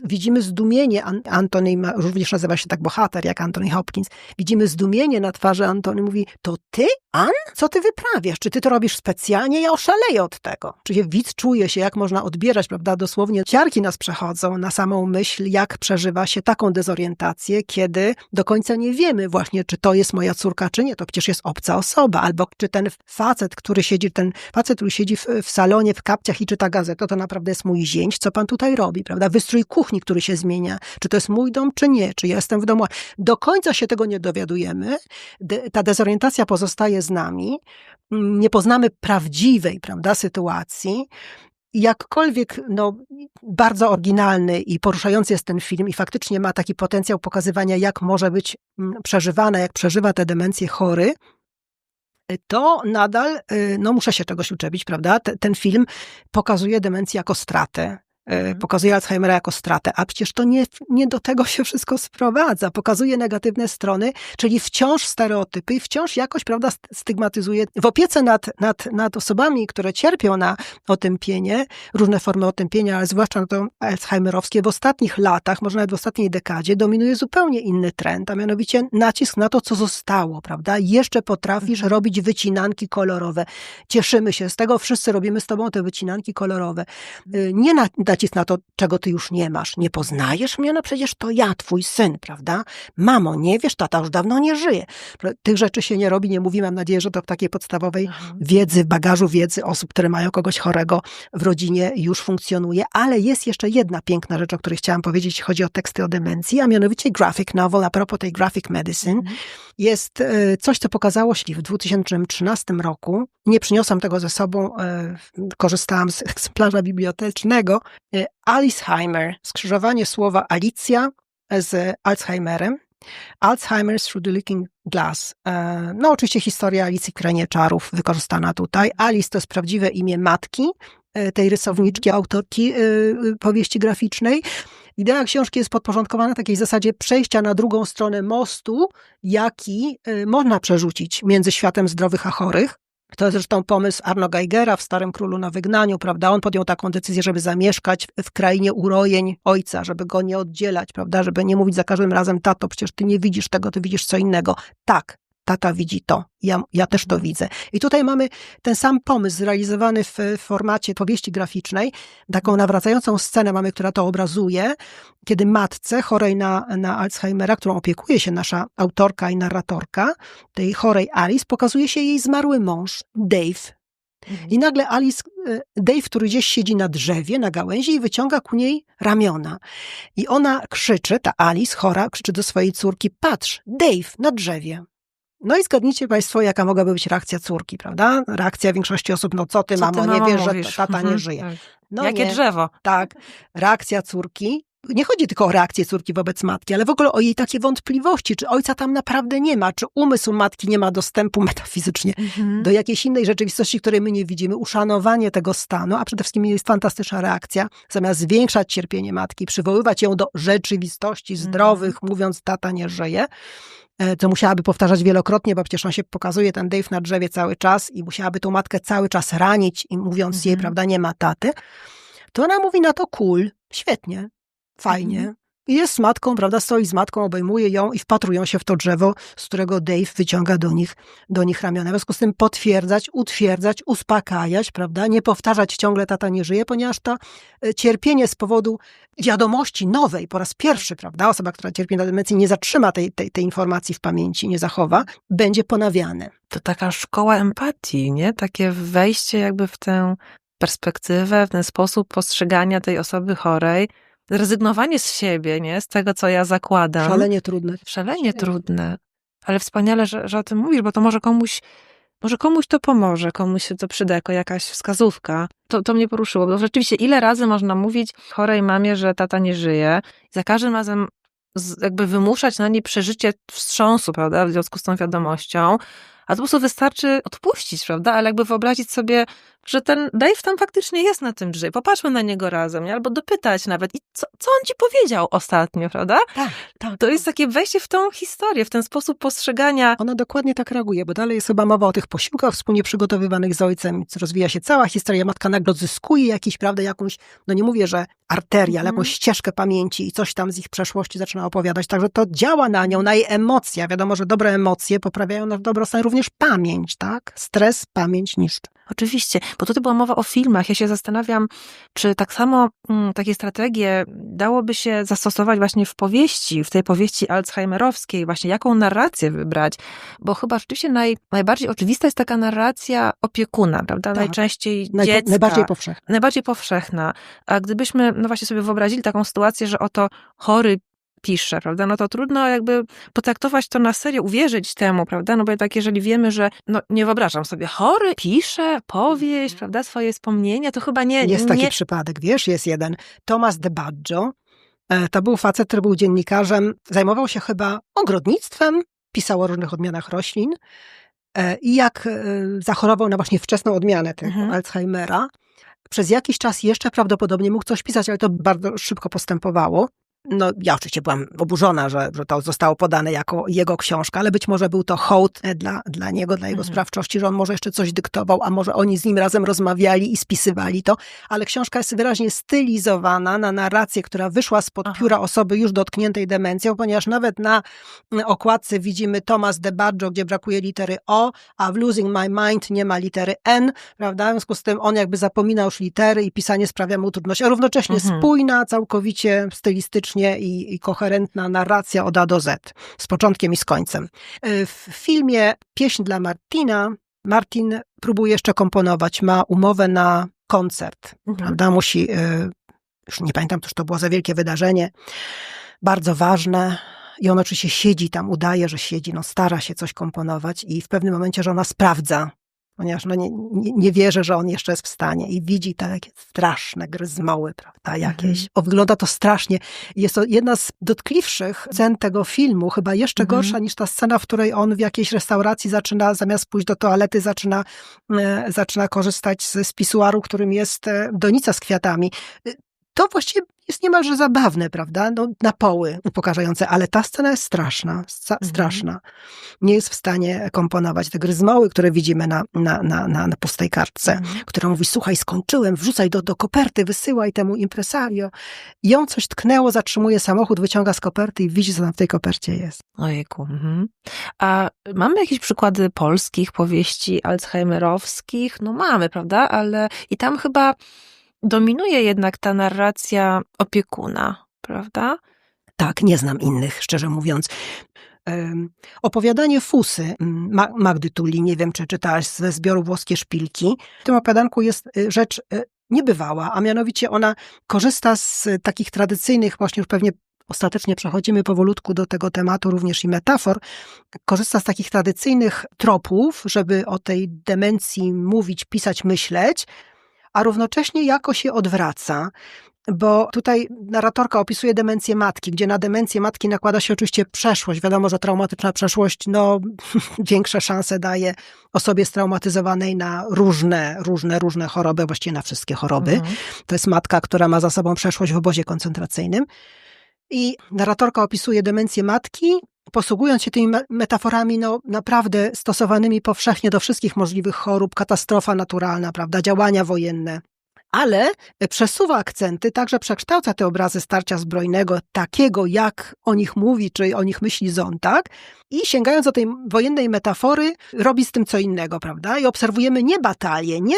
widzimy zdumienie. Anthony również nazywa się tak bohater, jak Anthony Hopkins. Widzimy zdumienie na twarzy Anthony. Mówi, to ty, Ann? Co ty wyprawiasz? Czy ty to robisz specjalnie? Ja oszaleję od tego. Czyli widz czuje się, jak można odbierać, prawda? Dosłownie ciarki nas przechodzą na samą myśl pomyśl, jak przeżywa się taką dezorientację, kiedy do końca nie wiemy właśnie, czy to jest moja córka, czy nie. To przecież jest obca osoba. Albo czy ten facet, który siedzi w salonie, w kapciach i czyta gazetę, to naprawdę jest mój zięć, co pan tutaj robi, prawda? Wystrój kuchni, który się zmienia. Czy to jest mój dom, czy nie? Czy ja jestem w domu? Do końca się tego nie dowiadujemy. Ta dezorientacja pozostaje z nami. Nie poznamy prawdziwej, prawda, sytuacji. Jakkolwiek bardzo oryginalny i poruszający jest ten film i faktycznie ma taki potencjał pokazywania, jak może być przeżywana, jak przeżywa tę demencję chory, to nadal, muszę się czegoś uczepić, prawda? Ten film pokazuje demencję jako stratę. Pokazuje Alzheimera jako stratę, a przecież to nie do tego się wszystko sprowadza. Pokazuje negatywne strony, czyli wciąż stereotypy i wciąż jakoś, prawda, stygmatyzuje. W opiece nad osobami, które cierpią na otępienie, różne formy otępienia, ale zwłaszcza to alzheimerowskie, w ostatnich latach, może nawet w ostatniej dekadzie, dominuje zupełnie inny trend, a mianowicie nacisk na to, co zostało, prawda? Jeszcze potrafisz robić wycinanki kolorowe. Cieszymy się z tego, wszyscy robimy z tobą te wycinanki kolorowe. Nie nacisk na to, czego ty już nie masz. Nie poznajesz mnie? No przecież to ja, twój syn, prawda? Mamo, nie wiesz, tata już dawno nie żyje. Tych rzeczy się nie robi, nie mówi, mam nadzieję, że to w takiej podstawowej wiedzy, bagażu wiedzy osób, które mają kogoś chorego w rodzinie już funkcjonuje, ale jest jeszcze jedna piękna rzecz, o której chciałam powiedzieć, jeśli chodzi o teksty o demencji, a mianowicie graphic novel, a propos tej graphic medicine, jest coś, co pokazało się w 2013 roku. Nie przyniosłam tego ze sobą, korzystałam z egzemplarza bibliotecznego. Alzheimer, skrzyżowanie słowa Alicja z Alzheimerem. Alzheimer's through the Looking Glass. Oczywiście historia Alicji w Krainie Czarów wykorzystana tutaj. Alice to jest prawdziwe imię matki tej rysowniczki, autorki powieści graficznej. Idea książki jest podporządkowana takiej zasadzie przejścia na drugą stronę mostu, jaki można przerzucić między światem zdrowych a chorych. To jest zresztą pomysł Arno Geigera w Starym Królu na Wygnaniu, prawda? On podjął taką decyzję, żeby zamieszkać w krainie urojeń ojca, żeby go nie oddzielać, prawda? Żeby nie mówić za każdym razem, tato, przecież ty nie widzisz tego, ty widzisz co innego. Tak, tata widzi to, ja też to widzę. I tutaj mamy ten sam pomysł zrealizowany w formacie powieści graficznej. Taką nawracającą scenę mamy, która to obrazuje, kiedy matce chorej na Alzheimera, którą opiekuje się nasza autorka i narratorka, tej chorej Alice, pokazuje się jej zmarły mąż, Dave. I nagle Dave, który gdzieś siedzi na drzewie, na gałęzi i wyciąga ku niej ramiona. I ona krzyczy, ta Alice chora, krzyczy do swojej córki, patrz, Dave na drzewie. No i zgadnijcie państwo, jaka mogłaby być reakcja córki, prawda? Reakcja większości osób, co ty, mamo, nie wiesz, że tata nie żyje. No jakie drzewo. Tak. Reakcja córki. Nie chodzi tylko o reakcję córki wobec matki, ale w ogóle o jej takie wątpliwości, czy ojca tam naprawdę nie ma, czy umysł matki nie ma dostępu metafizycznie do jakiejś innej rzeczywistości, której my nie widzimy, uszanowanie tego stanu, a przede wszystkim jest fantastyczna reakcja, zamiast zwiększać cierpienie matki, przywoływać ją do rzeczywistości zdrowych, mówiąc, tata nie żyje, co musiałaby powtarzać wielokrotnie, bo przecież on się pokazuje, ten Dave na drzewie cały czas i musiałaby tą matkę cały czas ranić i mówiąc jej, prawda, nie ma taty, to ona mówi na to cool, świetnie, fajnie. I jest z matką, prawda, stoi z matką, obejmuje ją i wpatrują się w to drzewo, z którego Dave wyciąga do nich ramiona. W związku z tym potwierdzać, utwierdzać, uspokajać, prawda, nie powtarzać ciągle tata nie żyje, ponieważ to cierpienie z powodu wiadomości nowej, po raz pierwszy, prawda, osoba, która cierpi na demencję, nie zatrzyma tej informacji w pamięci, nie zachowa, będzie ponawiane. To taka szkoła empatii, nie? Takie wejście jakby w tę perspektywę, w ten sposób postrzegania tej osoby chorej, zrezygnowanie z siebie, nie? Z tego, co ja zakładam. Szalenie trudne. Szalenie trudne. Ale wspaniale, że o tym mówisz, bo to może komuś to pomoże, komuś się to przyda jako jakaś wskazówka. To mnie poruszyło, bo rzeczywiście ile razy można mówić chorej mamie, że tata nie żyje i za każdym razem jakby wymuszać na niej przeżycie wstrząsu, prawda, w związku z tą wiadomością, a to po prostu wystarczy odpuścić, prawda, ale jakby wyobrazić sobie, że ten Dave tam faktycznie jest na tym drzewie, popatrzmy na niego razem, nie? Albo dopytać nawet, i co on ci powiedział ostatnio, prawda? Tak. To jest takie wejście w tą historię, w ten sposób postrzegania. Ona dokładnie tak reaguje, bo dalej jest chyba mowa o tych posiłkach wspólnie przygotowywanych z ojcem, rozwija się cała historia, matka nagle odzyskuje jakiś, prawda, jakąś, no nie mówię, że arterię, ale jakąś ścieżkę pamięci i coś tam z ich przeszłości zaczyna opowiadać, także to działa na nią, na jej emocje. Wiadomo, że dobre emocje poprawiają nasz dobrostan, również pamięć, tak? Stres, pamięć niszczy. Oczywiście, bo tutaj była mowa o filmach. Ja się zastanawiam, czy tak samo takie strategie dałoby się zastosować właśnie w powieści, w tej powieści alzheimerowskiej, właśnie jaką narrację wybrać, bo chyba rzeczywiście najbardziej oczywista jest taka narracja opiekuna, prawda? Tak. Najczęściej dziecka. Najbardziej powszechne. Najbardziej powszechna. A gdybyśmy, no właśnie sobie wyobrazili taką sytuację, że oto chory pisze, prawda, no to trudno jakby potraktować to na serio, uwierzyć temu, prawda, no bo tak jeżeli wiemy, że, no nie wyobrażam sobie, chory pisze powieść, prawda, swoje wspomnienia, to chyba nie... Jest taki przypadek, wiesz, jest jeden. Thomas de Baggio, to był facet, który był dziennikarzem, zajmował się chyba ogrodnictwem, pisał o różnych odmianach roślin i jak zachorował na właśnie wczesną odmianę tego Alzheimera, przez jakiś czas jeszcze prawdopodobnie mógł coś pisać, ale to bardzo szybko postępowało. No, ja oczywiście byłam oburzona, że to zostało podane jako jego książka, ale być może był to hołd dla niego, dla jego sprawczości, że on może jeszcze coś dyktował, a może oni z nim razem rozmawiali i spisywali to, ale książka jest wyraźnie stylizowana na narrację, która wyszła spod pióra osoby już dotkniętej demencją, ponieważ nawet na okładce widzimy Thomas de Baggio, gdzie brakuje litery O, a w Losing My Mind nie ma litery N, prawda? W związku z tym on jakby zapomina już litery i pisanie sprawia mu trudności, a równocześnie spójna, całkowicie stylistycznie i koherentna narracja od A do Z, z początkiem i z końcem. W filmie Pieśń dla Martina, Martin próbuje jeszcze komponować, ma umowę na koncert, prawda? Musi, już nie pamiętam, cóż to było za wielkie wydarzenie, bardzo ważne. I on oczywiście siedzi tam, udaje, że siedzi, no stara się coś komponować i w pewnym momencie żona sprawdza, ponieważ no nie wierzy, że on jeszcze jest w stanie i widzi takie straszne gryzmoły, prawda, jakieś. Wygląda to strasznie. Jest to jedna z dotkliwszych scen tego filmu, chyba jeszcze gorsza niż ta scena, w której on w jakiejś restauracji zaczyna, zamiast pójść do toalety, zaczyna korzystać z pisuaru, którym jest donica z kwiatami. To właściwie jest niemalże zabawne, prawda? No, napoły upokarzające, ale ta scena jest straszna, straszna. Nie jest w stanie komponować. Te gryzmoły, które widzimy na pustej kartce, która mówi, słuchaj, skończyłem, wrzucaj do koperty, wysyłaj temu impresario. Ją coś tknęło, zatrzymuje samochód, wyciąga z koperty i widzi, co tam w tej kopercie jest. Ojejku. A mamy jakieś przykłady polskich powieści alzheimerowskich? No mamy, prawda? Ale i tam chyba dominuje jednak ta narracja opiekuna, prawda? Tak, nie znam innych, szczerze mówiąc. Opowiadanie Fusy Magdy Tulli, nie wiem, czy czytałaś, ze zbioru Włoskie Szpilki. W tym opowiadanku jest rzecz niebywała, a mianowicie ona korzysta z takich tradycyjnych, właśnie już pewnie ostatecznie przechodzimy powolutku do tego tematu również i metafor, korzysta z takich tradycyjnych tropów, żeby o tej demencji mówić, pisać, myśleć, a równocześnie jakoś się odwraca, bo tutaj narratorka opisuje demencję matki, gdzie na demencję matki nakłada się oczywiście przeszłość. Wiadomo, że traumatyczna przeszłość większe szanse daje osobie straumatyzowanej na różne choroby, właściwie na wszystkie choroby. To jest matka, która ma za sobą przeszłość w obozie koncentracyjnym. I narratorka opisuje demencję matki, posługując się tymi metaforami naprawdę stosowanymi powszechnie do wszystkich możliwych chorób, katastrofa naturalna, prawda, działania wojenne. Ale przesuwa akcenty, także przekształca te obrazy starcia zbrojnego, takiego jak o nich mówi, czy o nich myśli Zontag, i sięgając do tej wojennej metafory, robi z tym co innego, prawda? I obserwujemy nie batalię, nie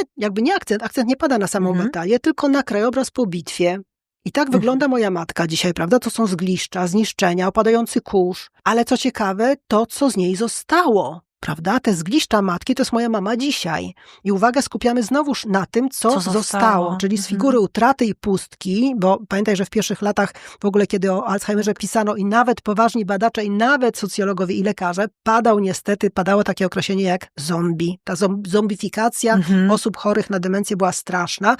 akcent nie pada na samą batalię, tylko na krajobraz po bitwie. I tak wygląda moja matka dzisiaj, prawda? To są zgliszcza, zniszczenia, opadający kurz, ale co ciekawe, to co z niej zostało. Prawda? Te zgliszcza matki to jest moja mama dzisiaj. I uwagę skupiamy znowuż na tym, co zostało. Czyli z figury utraty i pustki, bo pamiętaj, że w pierwszych latach w ogóle, kiedy o Alzheimerze pisano i nawet poważni badacze, i nawet socjologowie i lekarze, padało takie określenie jak zombie. Ta zombifikacja osób chorych na demencję była straszna.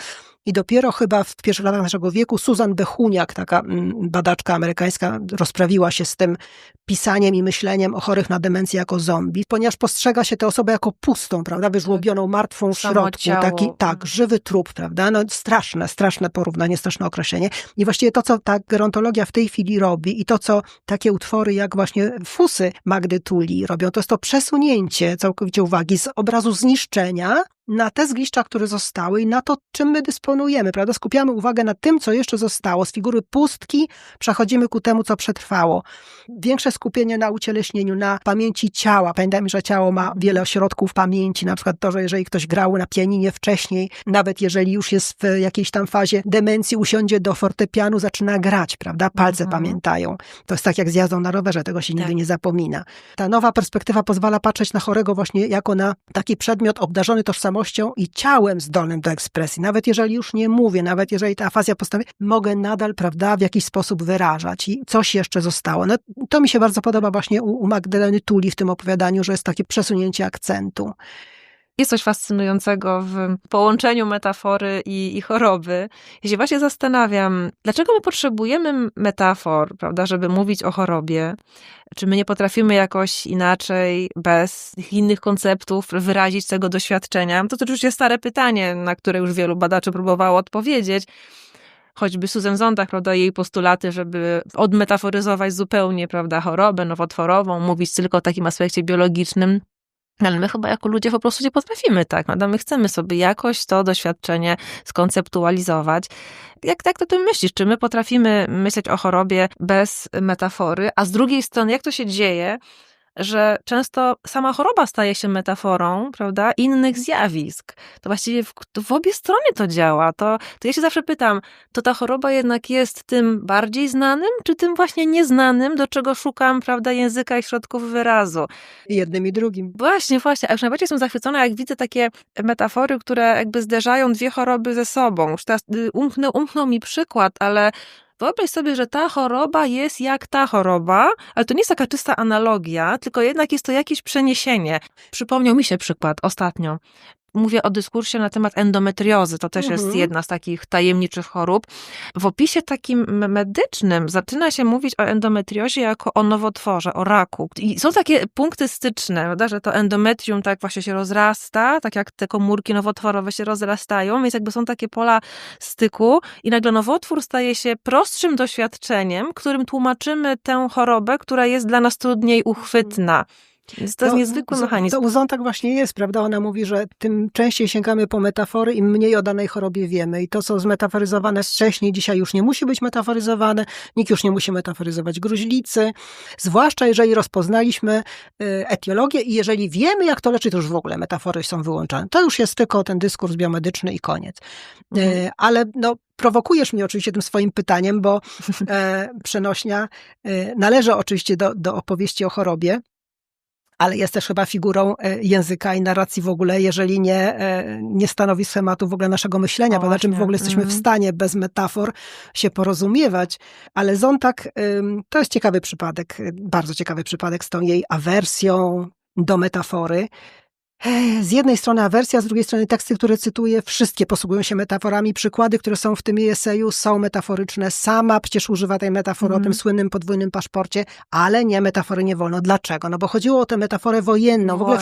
I dopiero chyba w pierwszych latach naszego wieku Susan Bechuniak, taka badaczka amerykańska, rozprawiła się z tym pisaniem i myśleniem o chorych na demencję jako zombie, ponieważ postrzega się tę osobę jako pustą, prawda, wyżłobioną, martwą w środku, taki, żywy trup, prawda, no straszne porównanie, straszne określenie. I właściwie to, co ta gerontologia w tej chwili robi i to, co takie utwory jak właśnie Fusy Magdy Tulli robią, to jest to przesunięcie całkowicie uwagi z obrazu zniszczenia na te zgliszcza, które zostały i na to, czym my dysponujemy, prawda? Skupiamy uwagę na tym, co jeszcze zostało. Z figury pustki przechodzimy ku temu, co przetrwało. Większe skupienie na ucieleśnieniu, na pamięci ciała. Pamiętajmy, że ciało ma wiele ośrodków pamięci, na przykład to, że jeżeli ktoś grał na pianinie wcześniej, nawet jeżeli już jest w jakiejś tam fazie demencji, usiądzie do fortepianu, zaczyna grać, prawda? Palce pamiętają. To jest tak jak z jazdą na rowerze, tego się nigdy nie zapomina. Ta nowa perspektywa pozwala patrzeć na chorego właśnie jako na taki przedmiot obdarzony tożsamością i ciałem zdolnym do ekspresji. Nawet jeżeli już nie mówię, nawet jeżeli ta afazja postępuje, mogę nadal, prawda, w jakiś sposób wyrażać i coś jeszcze zostało. No, to mi się bardzo podoba właśnie u Magdaleny Tuli w tym opowiadaniu, że jest takie przesunięcie akcentu. Jest coś fascynującego w połączeniu metafory i choroby. Ja się właśnie zastanawiam, dlaczego my potrzebujemy metafor, prawda, żeby mówić o chorobie? Czy my nie potrafimy jakoś inaczej, bez innych konceptów wyrazić tego doświadczenia? To oczywiście stare pytanie, na które już wielu badaczy próbowało odpowiedzieć. Choćby Susan Sontag, prawda, jej postulaty, żeby odmetaforyzować zupełnie, prawda, chorobę nowotworową, mówić tylko o takim aspekcie biologicznym. Ale my chyba jako ludzie po prostu nie potrafimy tak, prawda? My chcemy sobie jakoś to doświadczenie skonceptualizować. Jak to ty myślisz? Czy my potrafimy myśleć o chorobie bez metafory? A z drugiej strony, jak to się dzieje, że często sama choroba staje się metaforą, prawda, innych zjawisk. To właściwie w obie strony to działa. To ja się zawsze pytam, to ta choroba jednak jest tym bardziej znanym, czy tym właśnie nieznanym, do czego szukam, prawda, języka i środków wyrazu? Jednym i drugim. Właśnie. A już najbardziej jestem zachwycona, jak widzę takie metafory, które jakby zderzają dwie choroby ze sobą. Już teraz umknął mi przykład, ale wyobraź sobie, że ta choroba jest jak ta choroba, ale to nie jest taka czysta analogia, tylko jednak jest to jakieś przeniesienie. Przypomniał mi się przykład ostatnio. Mówię o dyskursie na temat endometriozy. To też jest jedna z takich tajemniczych chorób. W opisie takim medycznym zaczyna się mówić o endometriozie jako o nowotworze, o raku. I są takie punkty styczne, prawda, że to endometrium tak właśnie się rozrasta, tak jak te komórki nowotworowe się rozrastają, więc jakby są takie pola styku i nagle nowotwór staje się prostszym doświadczeniem, którym tłumaczymy tę chorobę, która jest dla nas trudniej uchwytna. Więc to jest niezwykły mechanizm. To u Sontag właśnie jest, prawda? Ona mówi, że tym częściej sięgamy po metafory, im mniej o danej chorobie wiemy. I to, co zmetaforyzowane wcześniej, dzisiaj już nie musi być metaforyzowane. Nikt już nie musi metaforyzować gruźlicy. Zwłaszcza jeżeli rozpoznaliśmy etiologię i jeżeli wiemy, jak to leczy, to już w ogóle metafory są wyłączane. To już jest tylko ten dyskurs biomedyczny i koniec. Ale prowokujesz mnie oczywiście tym swoim pytaniem, bo przenośnia należy oczywiście do opowieści o chorobie, ale jest też chyba figurą języka i narracji w ogóle, jeżeli nie stanowi schematu w ogóle naszego myślenia, bo na czym w ogóle jesteśmy w stanie bez metafor się porozumiewać. Ale Sontag, to jest ciekawy przypadek, bardzo ciekawy przypadek z tą jej awersją do metafory. Z jednej strony awersja, z drugiej strony teksty, które cytuję, wszystkie posługują się metaforami. Przykłady, które są w tym jej eseju, są metaforyczne. Sama przecież używa tej metafory o tym słynnym podwójnym paszporcie, ale nie, metafory nie wolno. Dlaczego? No bo chodziło o tę metaforę wojenną. W ogóle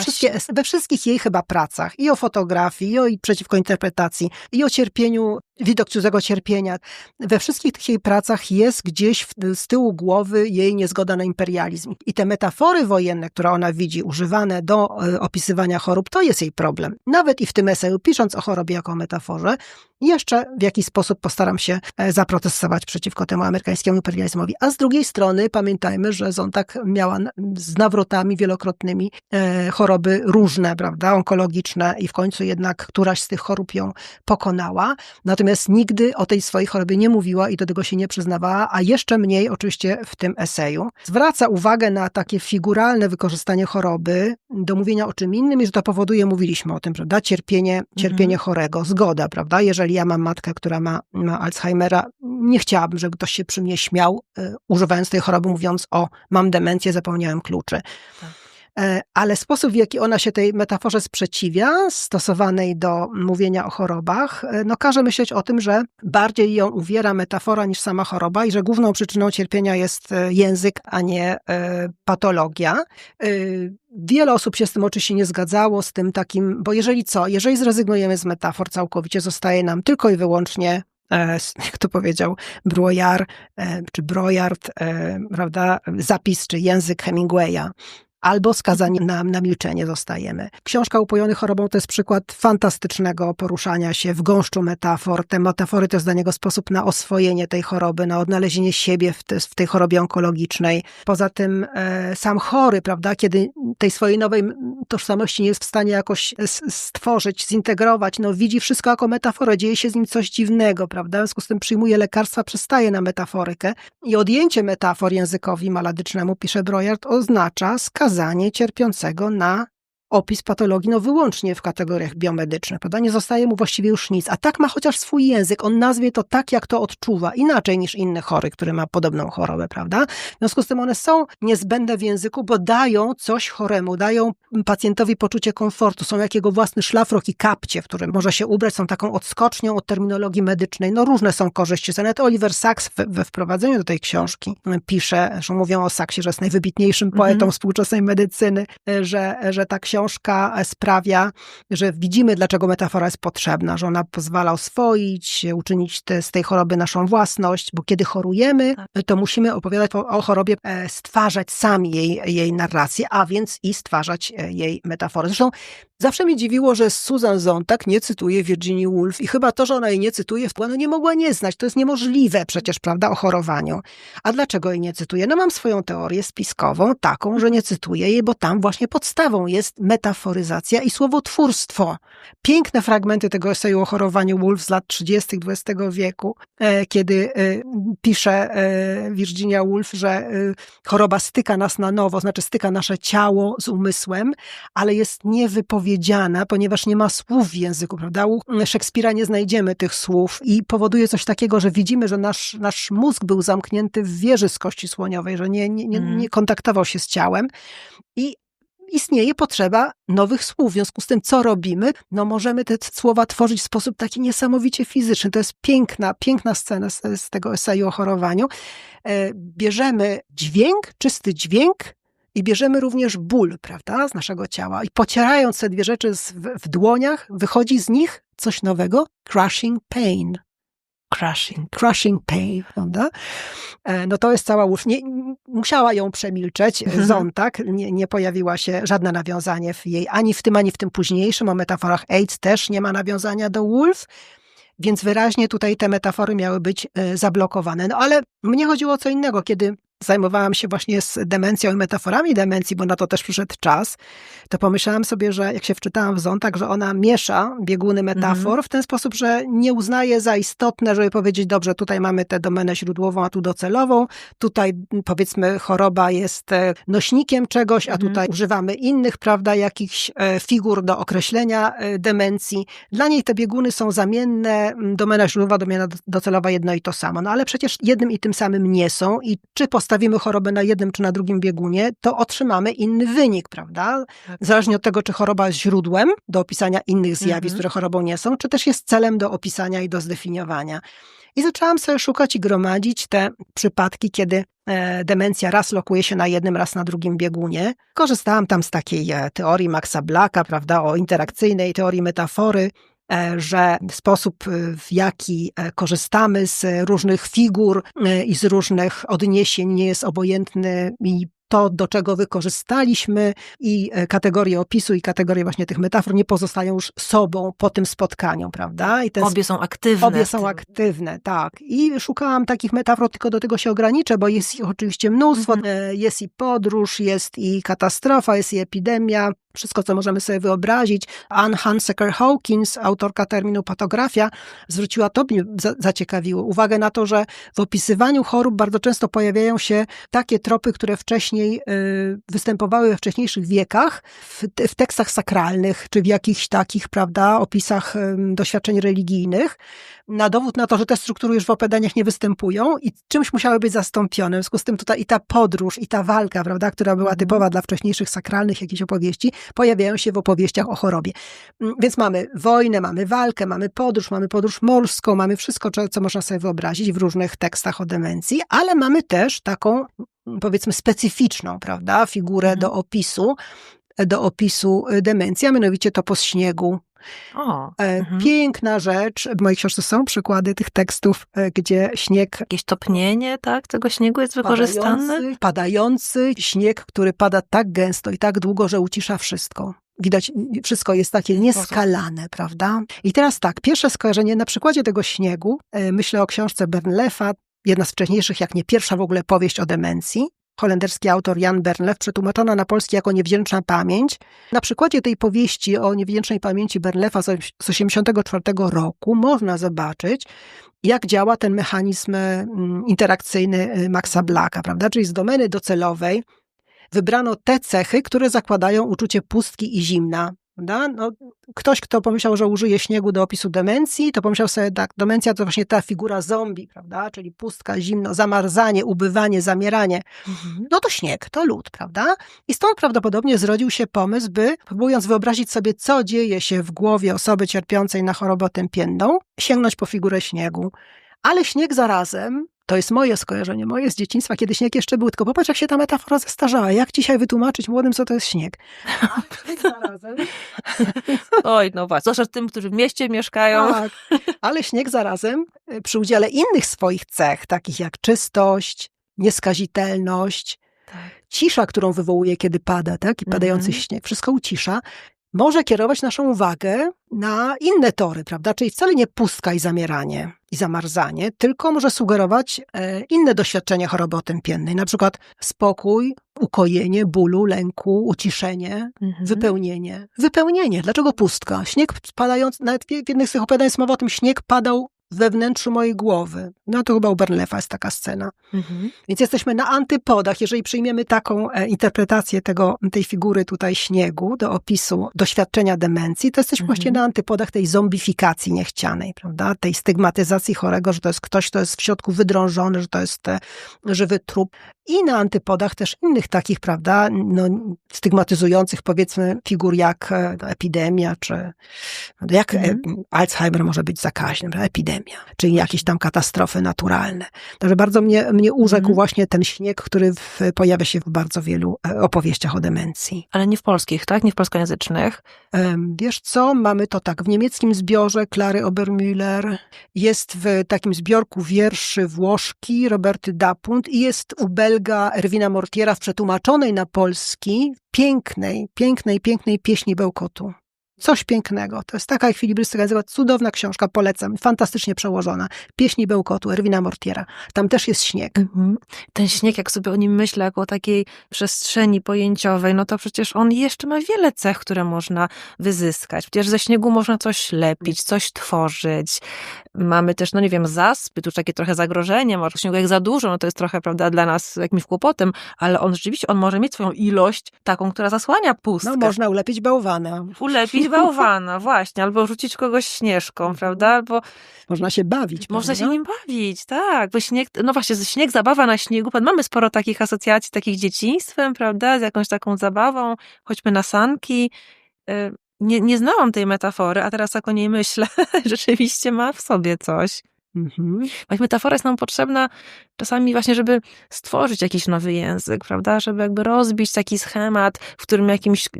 we wszystkich jej chyba pracach, i o fotografii, i o przeciwko interpretacji, i o cierpieniu, widok cudzego cierpienia. We wszystkich tych jej pracach jest gdzieś z tyłu głowy jej niezgoda na imperializm. I te metafory wojenne, które ona widzi, używane do opisywania chorób, to jest jej problem. Nawet i w tym eseju, pisząc o chorobie jako o metaforze, jeszcze w jakiś sposób postaram się zaprotestować przeciwko temu amerykańskiemu imperializmowi. A z drugiej strony pamiętajmy, że Sontag miała z nawrotami wielokrotnymi choroby różne, prawda, onkologiczne i w końcu jednak któraś z tych chorób ją pokonała. Natomiast nigdy o tej swojej chorobie nie mówiła i do tego się nie przyznawała, a jeszcze mniej oczywiście w tym eseju. Zwraca uwagę na takie figuralne wykorzystanie choroby do mówienia o czym innym i że to powoduje, mówiliśmy o tym, prawda, cierpienie chorego. Zgoda, prawda, jeżeli ja mam matkę, która ma Alzheimera, nie chciałabym, żeby ktoś się przy mnie śmiał, używając tej choroby, mówiąc mam demencję, zapomniałem kluczy. Tak. Ale sposób, w jaki ona się tej metaforze sprzeciwia, stosowanej do mówienia o chorobach, każe myśleć o tym, że bardziej ją uwiera metafora niż sama choroba i że główną przyczyną cierpienia jest język, a nie patologia. Wiele osób się z tym oczywiście nie zgadzało, z tym takim, bo jeżeli zrezygnujemy z metafor całkowicie, zostaje nam tylko i wyłącznie, jak to powiedział Brojard, czy Brojard, prawda, zapis czy język Hemingwaya. albo skazani na milczenie zostajemy. Książka Upojony chorobą to jest przykład fantastycznego poruszania się w gąszczu metafor. Te metafory to jest dla niego sposób na oswojenie tej choroby, na odnalezienie siebie w tej chorobie onkologicznej. Poza tym sam chory, prawda, kiedy tej swojej nowej tożsamości nie jest w stanie jakoś stworzyć, zintegrować, no widzi wszystko jako metaforę, dzieje się z nim coś dziwnego, prawda, w związku z tym przyjmuje lekarstwa, przestaje na metaforykę i odjęcie metafor językowi maladycznemu, pisze Breuer, oznacza skazanie cierpiącego na opis patologii, no wyłącznie w kategoriach biomedycznych, prawda? Nie zostaje mu właściwie już nic, a tak ma chociaż swój język, on nazwie to tak, jak to odczuwa, inaczej niż inny chory, który ma podobną chorobę, prawda? W związku z tym one są niezbędne w języku, bo dają coś choremu, dają pacjentowi poczucie komfortu, są jak jego własny szlafrok i kapcie, w którym może się ubrać, są taką odskocznią od terminologii medycznej, no różne są korzyści. Nawet Oliver Sacks we wprowadzeniu do tej książki pisze, że mówią o Sacksie, że jest najwybitniejszym poetą współczesnej medycyny, że ta książka sprawia, że widzimy, dlaczego metafora jest potrzebna, że ona pozwala oswoić, uczynić z tej choroby naszą własność, bo kiedy chorujemy, to musimy opowiadać o chorobie, stwarzać sami jej narrację, a więc i stwarzać jej metafory. Zresztą zawsze mnie dziwiło, że Susan Sontag nie cytuje Virginia Woolf i chyba to, że ona jej nie cytuje, no nie mogła nie znać. To jest niemożliwe przecież, prawda, o chorowaniu. A dlaczego jej nie cytuje? No mam swoją teorię spiskową, taką, że nie cytuję jej, bo tam właśnie podstawą jest metaforyzacja i słowotwórstwo. Piękne fragmenty tego eseju o chorowaniu Woolf z lat 30. XX wieku, kiedy pisze Virginia Woolf, że choroba styka nas na nowo, znaczy styka nasze ciało z umysłem, ale jest niewypowiedziana, ponieważ nie ma słów w języku, prawda? U Szekspira nie znajdziemy tych słów i powoduje coś takiego, że widzimy, że nasz mózg był zamknięty w wieży z kości słoniowej, że nie kontaktował się z ciałem i istnieje potrzeba nowych słów. W związku z tym, co robimy? No możemy te słowa tworzyć w sposób taki niesamowicie fizyczny. To jest piękna scena z tego eseju o chorowaniu. Bierzemy dźwięk, czysty dźwięk i bierzemy również ból, prawda, z naszego ciała. I pocierając te dwie rzeczy w dłoniach, wychodzi z nich coś nowego. Crushing pain. Crushing pain, prawda? No to jest cała musiała ją przemilczeć. Sontag, nie pojawiła się żadne nawiązanie w jej, ani w tym późniejszym, o metaforach AIDS też nie ma nawiązania do Woolf, więc wyraźnie tutaj te metafory miały być zablokowane. No ale mnie chodziło o co innego, kiedy zajmowałam się właśnie z demencją i metaforami demencji, bo na to też przyszedł czas, to pomyślałam sobie, że jak się wczytałam w Sontag, że ona miesza bieguny metafor w ten sposób, że nie uznaje za istotne, żeby powiedzieć, dobrze, tutaj mamy tę domenę źródłową, a tu docelową, tutaj powiedzmy choroba jest nośnikiem czegoś, a tutaj używamy innych, prawda, jakichś figur do określenia demencji. Dla niej te bieguny są zamienne, domena źródłowa, domena docelowa jedno i to samo. No ale przecież jednym i tym samym nie są i czy postawimy chorobę na jednym czy na drugim biegunie, to otrzymamy inny wynik, prawda? Zależnie od tego, czy choroba jest źródłem do opisania innych zjawisk, które chorobą nie są, czy też jest celem do opisania i do zdefiniowania. I zaczęłam sobie szukać i gromadzić te przypadki, kiedy demencja raz lokuje się na jednym, raz na drugim biegunie. Korzystałam tam z takiej teorii Maxa Blacka, prawda, o interakcyjnej teorii metafory, że sposób, w jaki korzystamy z różnych figur i z różnych odniesień nie jest obojętny i to, do czego wykorzystaliśmy i kategorie opisu i kategorie właśnie tych metafor nie pozostają już sobą po tym spotkaniu, prawda? I obie są aktywne. Obie są aktywne, tak. I szukałam takich metafor, tylko do tego się ograniczę, bo jest ich oczywiście mnóstwo. Jest i podróż, jest i katastrofa, jest i epidemia, wszystko, co możemy sobie wyobrazić. Anne Hunsaker-Hawkins, autorka terminu patografia, zwróciła, to mnie zaciekawiło, uwagę na to, że w opisywaniu chorób bardzo często pojawiają się takie tropy, które wcześniej występowały we wcześniejszych wiekach w tekstach sakralnych, czy w jakichś takich, prawda, opisach doświadczeń religijnych, na dowód na to, że te struktury już w opowiadaniach nie występują i czymś musiały być zastąpione. W związku z tym tutaj i ta podróż, i ta walka, prawda, która była typowa dla wcześniejszych sakralnych jakichś opowieści, pojawiają się w opowieściach o chorobie. Więc mamy wojnę, mamy walkę, mamy podróż morską, mamy wszystko, co można sobie wyobrazić w różnych tekstach o demencji, ale mamy też taką, powiedzmy, specyficzną, prawda, figurę do opisu, do opisu demencji, a mianowicie Topos śniegu. O, Piękna rzecz. W mojej książce są przykłady tych tekstów, gdzie śnieg jakieś topnienie, tak, tego śniegu jest wykorzystane? Padający śnieg, który pada tak gęsto i tak długo, że ucisza wszystko. Widać, wszystko jest takie nieskalane, prawda? I teraz tak, pierwsze skojarzenie na przykładzie tego śniegu, myślę o książce Bernleffa, jedna z wcześniejszych, jak nie pierwsza w ogóle powieść o demencji. Holenderski autor Jan Bernlef, przetłumaczona na polski jako Niewdzięczna pamięć. Na przykładzie tej powieści o niewdzięcznej pamięci Bernleffa z 1984 roku można zobaczyć, jak działa ten mechanizm interakcyjny Maxa Blacka, prawda? Czyli z domeny docelowej wybrano te cechy, które zakładają uczucie pustki i zimna. Prawda? No, ktoś, kto pomyślał, że użyje śniegu do opisu demencji, to pomyślał sobie, tak, demencja to właśnie ta figura zombie, prawda? Czyli pustka, zimno, zamarzanie, ubywanie, zamieranie. No to śnieg, to lód, prawda? I stąd prawdopodobnie zrodził się pomysł, by, próbując wyobrazić sobie, co dzieje się w głowie osoby cierpiącej na chorobę otępienną, sięgnąć po figurę śniegu. Ale śnieg zarazem, to jest moje skojarzenie, moje z dzieciństwa, kiedy śnieg jeszcze był. Tylko popatrz, jak się ta metafora zestarzała. Jak dzisiaj wytłumaczyć młodym, co to jest śnieg? Zarazem... Oj, no właśnie. Zwłaszcza tym, którzy w mieście mieszkają. Tak, ale śnieg zarazem przy udziale innych swoich cech, takich jak czystość, nieskazitelność, cisza, którą wywołuje, kiedy pada, tak? I padający śnieg, wszystko ucisza, może kierować naszą uwagę na inne tory, prawda? Czyli wcale nie pustka i zamieranie i zamarzanie, tylko może sugerować inne doświadczenie choroby otępiennej, na przykład spokój, ukojenie bólu, lęku, uciszenie, wypełnienie. Wypełnienie. Dlaczego pustka? Śnieg padający, nawet w jednych z tych opowiadań jest mowa o tym, śnieg padał we wnętrzu mojej głowy. No to chyba u Bernleffa jest taka scena. Więc jesteśmy na antypodach. Jeżeli przyjmiemy taką interpretację tej figury tutaj śniegu do opisu doświadczenia demencji, to jesteśmy właśnie na antypodach tej zombifikacji niechcianej, prawda? Tej stygmatyzacji chorego, że to jest ktoś, kto jest w środku wydrążony, że to jest żywy trup. I na antypodach też innych takich, prawda, no, stygmatyzujących, powiedzmy, figur jak epidemia, czy jak Alzheimer może być zakaźny, epidemia, czyli jakieś tam katastrofy naturalne. Także bardzo mnie urzekł właśnie ten śnieg, który pojawia się w bardzo wielu opowieściach o demencji. Ale nie w polskich, tak? Nie w polskojęzycznych. Wiesz co, mamy to tak, w niemieckim zbiorze Klary Obermüller, jest w takim zbiorku wierszy Włoszki Roberty Dapont i jest u Belga Erwina Mortiera w przetłumaczonej na polski pięknej pieśni bełkotu. Coś pięknego. To jest taka ekwilibrystyka językowa, cudowna książka, polecam, fantastycznie przełożona. Pieśni bełkotu Erwina Mortiera. Tam też jest śnieg. Ten śnieg, jak sobie o nim myślę, jako o takiej przestrzeni pojęciowej, no to przecież on jeszcze ma wiele cech, które można wyzyskać. Przecież ze śniegu można coś lepić, coś tworzyć. Mamy też, no nie wiem, zaspy, tu już takie trochę zagrożenie, może śniegu jak za dużo, no to jest trochę, prawda, dla nas jakimś kłopotem, ale on rzeczywiście, on może mieć swoją ilość taką, która zasłania pustkę. No można ulepić bałwana. Ulepić bałwana, właśnie, albo rzucić kogoś śnieżką, prawda, albo... Można się bawić. Można prawda? się nim bawić, tak, bo śnieg, no właśnie, śnieg, zabawa na śniegu, mamy sporo takich asocjacji, takich z dzieciństwem, prawda, z jakąś taką zabawą, choćby na sanki. Nie znałam tej metafory, a teraz jak o niej myślę, rzeczywiście ma w sobie coś. Metafora jest nam potrzebna czasami właśnie, żeby stworzyć jakiś nowy język, prawda, żeby jakby rozbić taki schemat, w którym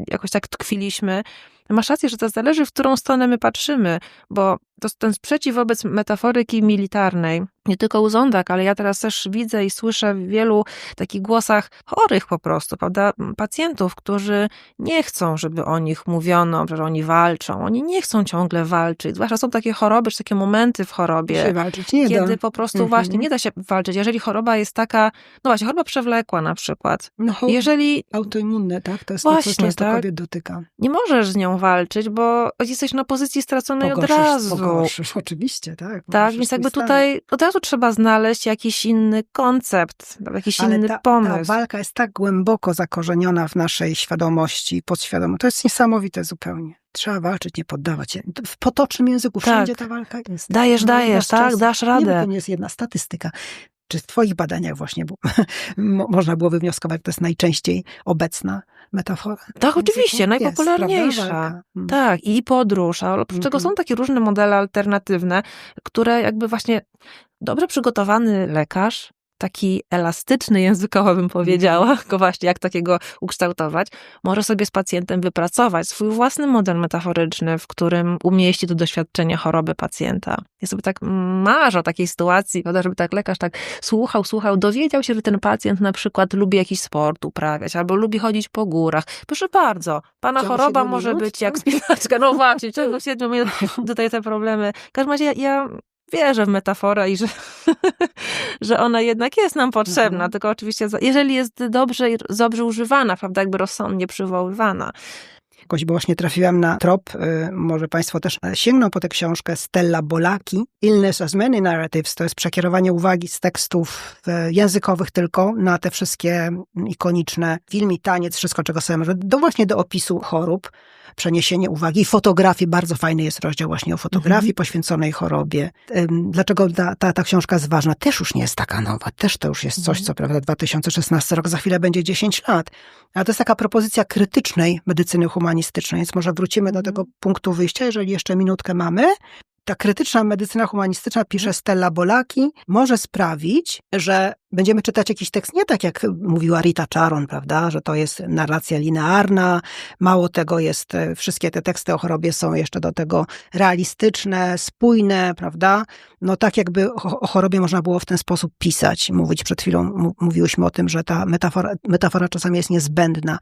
jakoś tak tkwiliśmy. Masz rację, że to zależy, w którą stronę my patrzymy, bo to ten sprzeciw wobec metaforyki militarnej, nie tylko u Zondak, ale ja teraz też widzę i słyszę w wielu takich głosach chorych po prostu, prawda, pacjentów, którzy nie chcą, żeby o nich mówiono, że oni walczą, oni nie chcą ciągle walczyć, zwłaszcza są takie choroby, czy takie momenty w chorobie, się walczyć nie kiedy da. po prostu właśnie nie da się walczyć, jeżeli choroba jest taka, no właśnie, choroba przewlekła na przykład, No, jeżeli autoimmunne, tak? To jest właśnie, to, co często tak? kobiet dotyka. Nie możesz z nią walczyć, bo jesteś na pozycji straconej od razu. Pogorszysz, oczywiście, tak. Tak, więc jakby tutaj od razu trzeba znaleźć jakiś inny koncept, jakiś inny pomysł. Ta walka jest tak głęboko zakorzeniona w naszej świadomości, podświadomości. To jest niesamowite zupełnie. Trzeba walczyć, nie poddawać się. W potocznym języku wszędzie ta walka jest. Dajesz, tak, dasz radę. Nie, to nie jest jedna statystyka. Czy w twoich badaniach właśnie można było wywnioskować, że to jest najczęściej obecna metafora? Tak, oczywiście, najpopularniejsza. Prawda, tak, i podróż, a oprócz tego są takie różne modele alternatywne, które jakby właśnie dobrze przygotowany lekarz taki elastyczny językowo, bym powiedziała, tylko właśnie jak takiego ukształtować, może sobie z pacjentem wypracować swój własny model metaforyczny, w którym umieści to doświadczenie choroby pacjenta. Ja sobie tak marzę o takiej sytuacji, prawda, żeby tak lekarz tak słuchał, dowiedział się, że ten pacjent na przykład lubi jakiś sport uprawiać, albo lubi chodzić po górach. Proszę bardzo, pana choroba może być jak spinaczka. No właśnie, w ciągu 7 minut tutaj te problemy. W każdym razie ja wierzę w metaforę i że ona jednak jest nam potrzebna, tylko oczywiście, jeżeli jest dobrze używana, prawda, jakby rozsądnie przywoływana. Jakoś właśnie trafiłam na trop, może Państwo też sięgną po tę książkę Stella Bolaki, Illness as Many Narratives, to jest przekierowanie uwagi z tekstów językowych tylko na te wszystkie ikoniczne film i taniec, wszystko czego sobie może, właśnie do opisu chorób, przeniesienie uwagi, fotografii, bardzo fajny jest rozdział właśnie o fotografii poświęconej chorobie. Dlaczego ta książka jest ważna? Też już nie jest taka nowa, też to już jest coś, co prawda 2016 rok, za chwilę będzie 10 lat, ale to jest taka propozycja krytycznej medycyny humanistycznej, więc może wrócimy do tego punktu wyjścia, jeżeli jeszcze minutkę mamy. Ta krytyczna medycyna humanistyczna, pisze Stella Bolaki, może sprawić, że będziemy czytać jakiś tekst nie tak, jak mówiła Rita Charon, prawda, że to jest narracja linearna, mało tego wszystkie te teksty o chorobie są jeszcze do tego realistyczne, spójne, prawda, no tak jakby o chorobie można było w ten sposób pisać, mówić. Przed chwilą mówiłyśmy o tym, że ta metafora czasami jest niezbędna,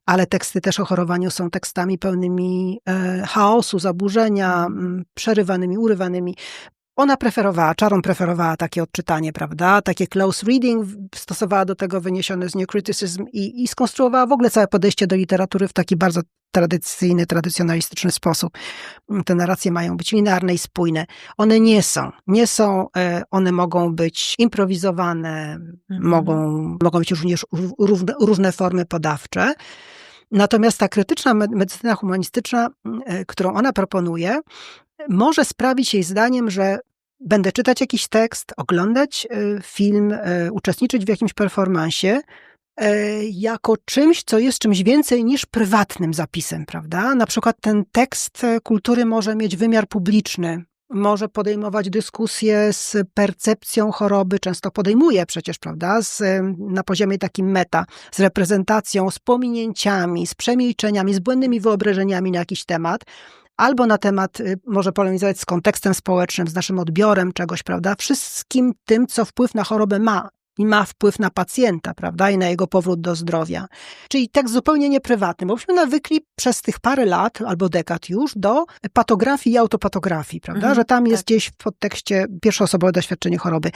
ale teksty też o chorowaniu są tekstami pełnymi chaosu, zaburzenia, przerywanymi, urywanymi. Charon preferowała takie odczytanie, prawda? Takie close reading, stosowała do tego wyniesiony z New Criticism i skonstruowała w ogóle całe podejście do literatury w taki bardzo tradycyjny, tradycjonalistyczny sposób. Te narracje mają być linearne i spójne. One nie są, one mogą być improwizowane, mogą być również różne formy podawcze. Natomiast ta krytyczna medycyna humanistyczna, którą ona proponuje, może sprawić jej zdaniem, że będę czytać jakiś tekst, oglądać film, uczestniczyć w jakimś performansie jako czymś, co jest czymś więcej niż prywatnym zapisem, prawda? Na przykład ten tekst kultury może mieć wymiar publiczny, może podejmować dyskusję z percepcją choroby, często podejmuje przecież, prawda, na poziomie takim meta, z reprezentacją, z pominięciami, z przemilczeniami, z błędnymi wyobrażeniami na jakiś temat, albo na temat, może polemizować z kontekstem społecznym, z naszym odbiorem czegoś, prawda, wszystkim tym, co wpływ na chorobę ma. I ma wpływ na pacjenta, prawda, i na jego powrót do zdrowia. Czyli tekst zupełnie nieprywatny, bo myśmy nawykli przez tych parę lat, albo dekad już, do patografii i autopatografii, prawda, że tam jest gdzieś w podtekście pierwszoosobowe doświadczenie choroby.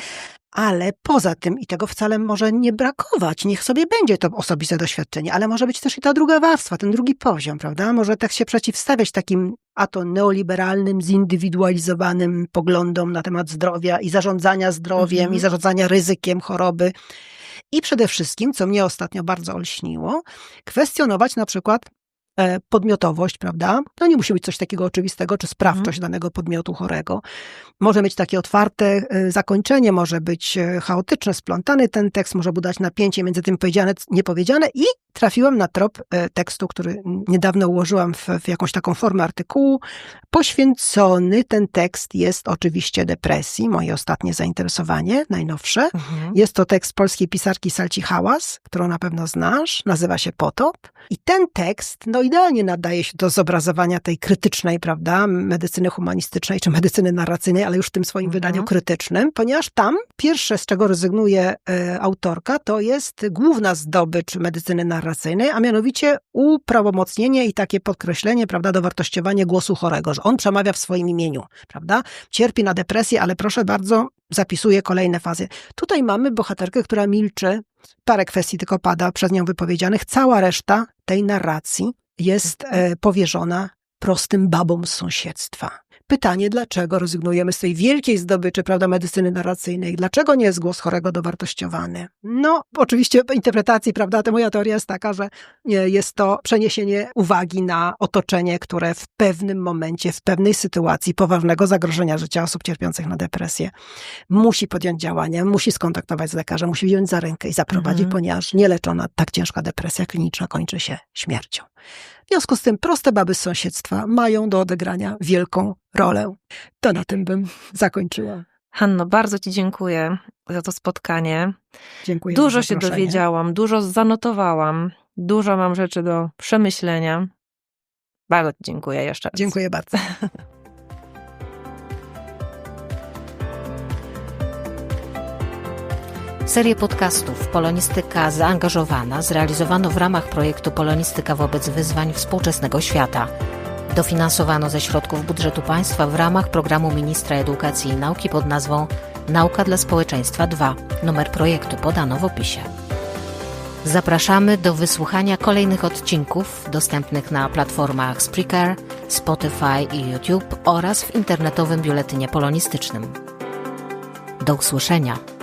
Ale poza tym, i tego wcale może nie brakować, niech sobie będzie to osobiste doświadczenie, ale może być też i ta druga warstwa, ten drugi poziom, prawda? Może tak się przeciwstawiać takim neoliberalnym, zindywidualizowanym poglądom na temat zdrowia i zarządzania zdrowiem, i zarządzania ryzykiem choroby. I przede wszystkim, co mnie ostatnio bardzo olśniło, kwestionować na przykład podmiotowość, prawda? To nie musi być coś takiego oczywistego, czy sprawczość danego podmiotu chorego. Może mieć takie otwarte zakończenie, może być chaotyczne, splątany ten tekst, może budować napięcie między tym powiedziane, niepowiedziane i trafiłam na trop tekstu, który niedawno ułożyłam w jakąś taką formę artykułu. Poświęcony ten tekst jest oczywiście depresji, moje ostatnie zainteresowanie, najnowsze. Jest to tekst polskiej pisarki Salci Hałas, którą na pewno znasz, nazywa się Potop. I ten tekst, idealnie nadaje się do zobrazowania tej krytycznej, prawda, medycyny humanistycznej, czy medycyny narracyjnej, ale już w tym swoim wydaniu krytycznym, ponieważ tam pierwsze, z czego rezygnuje autorka, to jest główna zdobycz medycyny narracyjnej, a mianowicie uprawomocnienie i takie podkreślenie, prawda, dowartościowanie głosu chorego, że on przemawia w swoim imieniu, prawda, cierpi na depresję, ale proszę bardzo, zapisuje kolejne fazy. Tutaj mamy bohaterkę, która milczy, parę kwestii tylko pada przez nią wypowiedzianych, cała reszta tej narracji jest powierzona prostym babom z sąsiedztwa. Pytanie, dlaczego rezygnujemy z tej wielkiej zdobyczy, prawda, medycyny narracyjnej? Dlaczego nie jest głos chorego dowartościowany? Oczywiście w interpretacji, prawda, to moja teoria jest taka, że jest to przeniesienie uwagi na otoczenie, które w pewnym momencie, w pewnej sytuacji poważnego zagrożenia życia osób cierpiących na depresję musi podjąć działania, musi skontaktować z lekarzem, musi wziąć za rękę i zaprowadzić, ponieważ nieleczona tak ciężka depresja kliniczna kończy się śmiercią. W związku z tym proste baby z sąsiedztwa mają do odegrania wielką rolę. To na tym bym zakończyła. Hanno, bardzo Ci dziękuję za to spotkanie. Dziękuję Dużo za się zaproszenie. dowiedziałam, dużo zanotowałam, dużo mam rzeczy do przemyślenia. Bardzo Ci dziękuję jeszcze raz. Dziękuję bardzo. Serię podcastów Polonistyka zaangażowana zrealizowano w ramach projektu Polonistyka wobec wyzwań współczesnego świata. Dofinansowano ze środków budżetu państwa w ramach programu Ministra Edukacji i Nauki pod nazwą Nauka dla Społeczeństwa 2. Numer projektu podano w opisie. Zapraszamy do wysłuchania kolejnych odcinków dostępnych na platformach Spreaker, Spotify i YouTube oraz w internetowym biuletynie polonistycznym. Do usłyszenia.